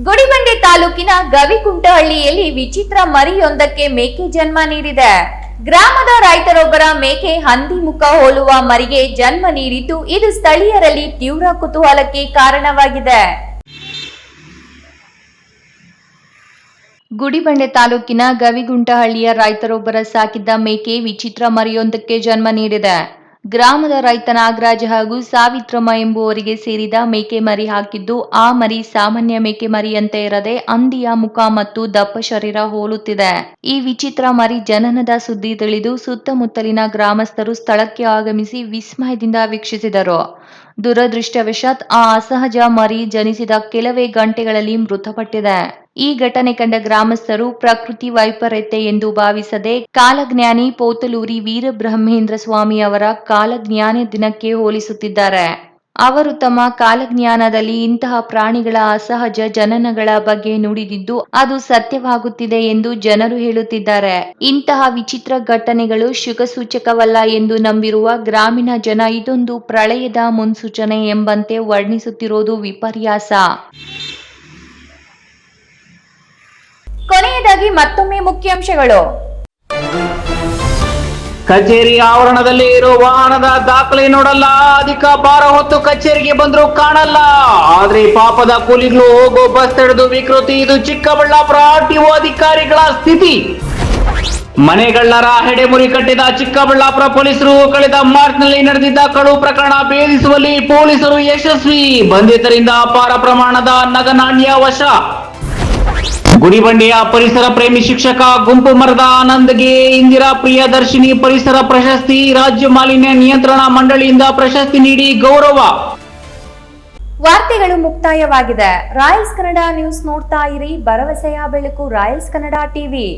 ಗುಡಿಬಂಡೆ ತಾಲೂಕಿನ ಗವಿಕುಂಟಹಳ್ಳಿಯಲ್ಲಿ ವಿಚಿತ್ರ ಮರಿಯೊಂದಕ್ಕೆ ಮೇಕೆ ಜನ್ಮ ನೀಡಿದೆ. ಗ್ರಾಮದ ರೈತರೊಬ್ಬರ ಮೇಕೆ ಹಂದಿ ಮುಖ ಹೋಲುವ ಮರಿಗೆ ಜನ್ಮ ನೀಡಿದ್ದು, ಇದು ಸ್ಥಳೀಯರಲ್ಲಿ ತೀವ್ರ ಕುತೂಹಲಕ್ಕೆ ಕಾರಣವಾಗಿದೆ. ಗುಡಿಬಂಡೆ ತಾಲೂಕಿನ ಗವಿಗುಂಟಹಳ್ಳಿಯ ರೈತರೊಬ್ಬರ ಸಾಕಿದ್ದ ಮೇಕೆ ವಿಚಿತ್ರ ಮರಿಯೊಂದಕ್ಕೆ ಜನ್ಮ ನೀಡಿದೆ. ಗ್ರಾಮದ ರೈತ ನಾಗರಾಜ್ ಹಾಗೂ ಸಾವಿತ್ರಮ್ಮ ಎಂಬುವರಿಗೆ ಸೇರಿದ ಮೇಕೆ ಮರಿ ಹಾಕಿದ್ದು, ಆ ಮರಿ ಸಾಮಾನ್ಯ ಮೇಕೆ ಮರಿಯಂತೆ ಇರದೆ ಹಂದಿಯ ಮುಖ ಮತ್ತು ದಪ್ಪ ಶರೀರ ಹೋಲುತ್ತಿದೆ. ಈ ವಿಚಿತ್ರ ಮರಿ ಜನನದ ಸುದ್ದಿ ತಿಳಿದು ಸುತ್ತಮುತ್ತಲಿನ ಗ್ರಾಮಸ್ಥರು ಸ್ಥಳಕ್ಕೆ ಆಗಮಿಸಿ ವಿಸ್ಮಯದಿಂದ ವೀಕ್ಷಿಸಿದರು. ದುರದೃಷ್ಟವಶಾತ್ ಆ ಅಸಹಜ ಮರಿ ಜನಿಸಿದ ಕೆಲವೇ ಗಂಟೆಗಳಲ್ಲಿ ಮೃತಪಟ್ಟಿದೆ. ಈ ಘಟನೆ ಕಂಡ ಗ್ರಾಮಸ್ಥರು ಪ್ರಕೃತಿ ವೈಪರೀತ್ಯ ಎಂದು ಭಾವಿಸದೆ ಕಾಲಜ್ಞಾನಿ ಪೋತಲೂರಿ ವೀರಬ್ರಹ್ಮೇಂದ್ರ ಸ್ವಾಮಿ ಅವರ ಕಾಲಜ್ಞಾನ ದಿನಕ್ಕೆ ಹೋಲಿಸುತ್ತಿದ್ದಾರೆ. ಅವರು ತಮ್ಮ ಕಾಲಜ್ಞಾನದಲ್ಲಿ ಇಂತಹ ಪ್ರಾಣಿಗಳ ಅಸಹಜ ಜನನಗಳ ಬಗ್ಗೆ ನುಡಿದಿದ್ದು ಅದು ಸತ್ಯವಾಗುತ್ತಿದೆ ಎಂದು ಜನರು ಹೇಳುತ್ತಿದ್ದಾರೆ. ಇಂತಹ ವಿಚಿತ್ರ ಘಟನೆಗಳು ಶುಭಸೂಚಕವಲ್ಲ ಎಂದು ನಂಬಿರುವ ಗ್ರಾಮೀಣ ಜನ ಇದೊಂದು ಪ್ರಳಯದ ಮುನ್ಸೂಚನೆ ಎಂಬಂತೆ ವರ್ಣಿಸುತ್ತಿರುವುದು ವಿಪರ್ಯಾಸ. ಕೊನೆಯದಾಗಿ ಮತ್ತೊಮ್ಮೆ ಮುಖ್ಯಾಂಶಗಳು. ಕಚೇರಿ ಆವರಣದಲ್ಲಿ ಇರೋ ವಾಹನದ ದಾಖಲೆ ನೋಡಲ್ಲ, ಅಧಿಕ ಭಾರ ಹೊತ್ತು ಕಚೇರಿಗೆ ಬಂದ್ರು ಕಾಣಲ್ಲ. ಆದ್ರೆ ಪಾಪದ ಕೂಲಿಗಳು ಹೋಗೋ ಬಸ್ ತಡೆದು ವಿಕೃತಿ. ಇದು ಚಿಕ್ಕಬಳ್ಳಾಪುರ ಆರ್ಟಿಒ ಅಧಿಕಾರಿಗಳ ಸ್ಥಿತಿ. ಮನೆಗಳ್ಳರ ಹೆಡೆಮುರಿ ಕಟ್ಟಿದ ಚಿಕ್ಕಬಳ್ಳಾಪುರ ಪೊಲೀಸರು. ಕಳೆದ ಮಾರ್ಚ್ನಲ್ಲಿ ನಡೆದಿದ್ದ ಕಳು ಪ್ರಕರಣ ಭೇದಿಸುವಲ್ಲಿ ಪೊಲೀಸರು ಯಶಸ್ವಿ. ಬಂಧಿತರಿಂದ ಅಪಾರ ಪ್ರಮಾಣದ ನಗನಾಣ್ಯ ವಶ. ಗುಡಿಬಂಡೆಯ ಪರಿಸರ ಪ್ರೇಮಿ ಶಿಕ್ಷಕ ಗುಂಪು ಮರದ ಆನಂದ್ಗೆ ಇಂದಿರಾ ಪ್ರಿಯದರ್ಶಿನಿ ಪರಿಸರ ಪ್ರಶಸ್ತಿ. ರಾಜ್ಯ ಮಾಲಿನ್ಯ ನಿಯಂತ್ರಣ ಮಂಡಳಿಯಿಂದ ಪ್ರಶಸ್ತಿ ನೀಡಿ ಗೌರವ. ವಾರ್ತೆಗಳು ಮುಕ್ತಾಯವಾಗಿದೆ. ರಾಯಲ್ಸ್ ಕನ್ನಡ ನ್ಯೂಸ್ ನೋಡ್ತಾ ಇರಿ. ಭರವಸೆಯ ಬೆಳಕು ರಾಯಲ್ಸ್ ಕನ್ನಡ ಟಿವಿ.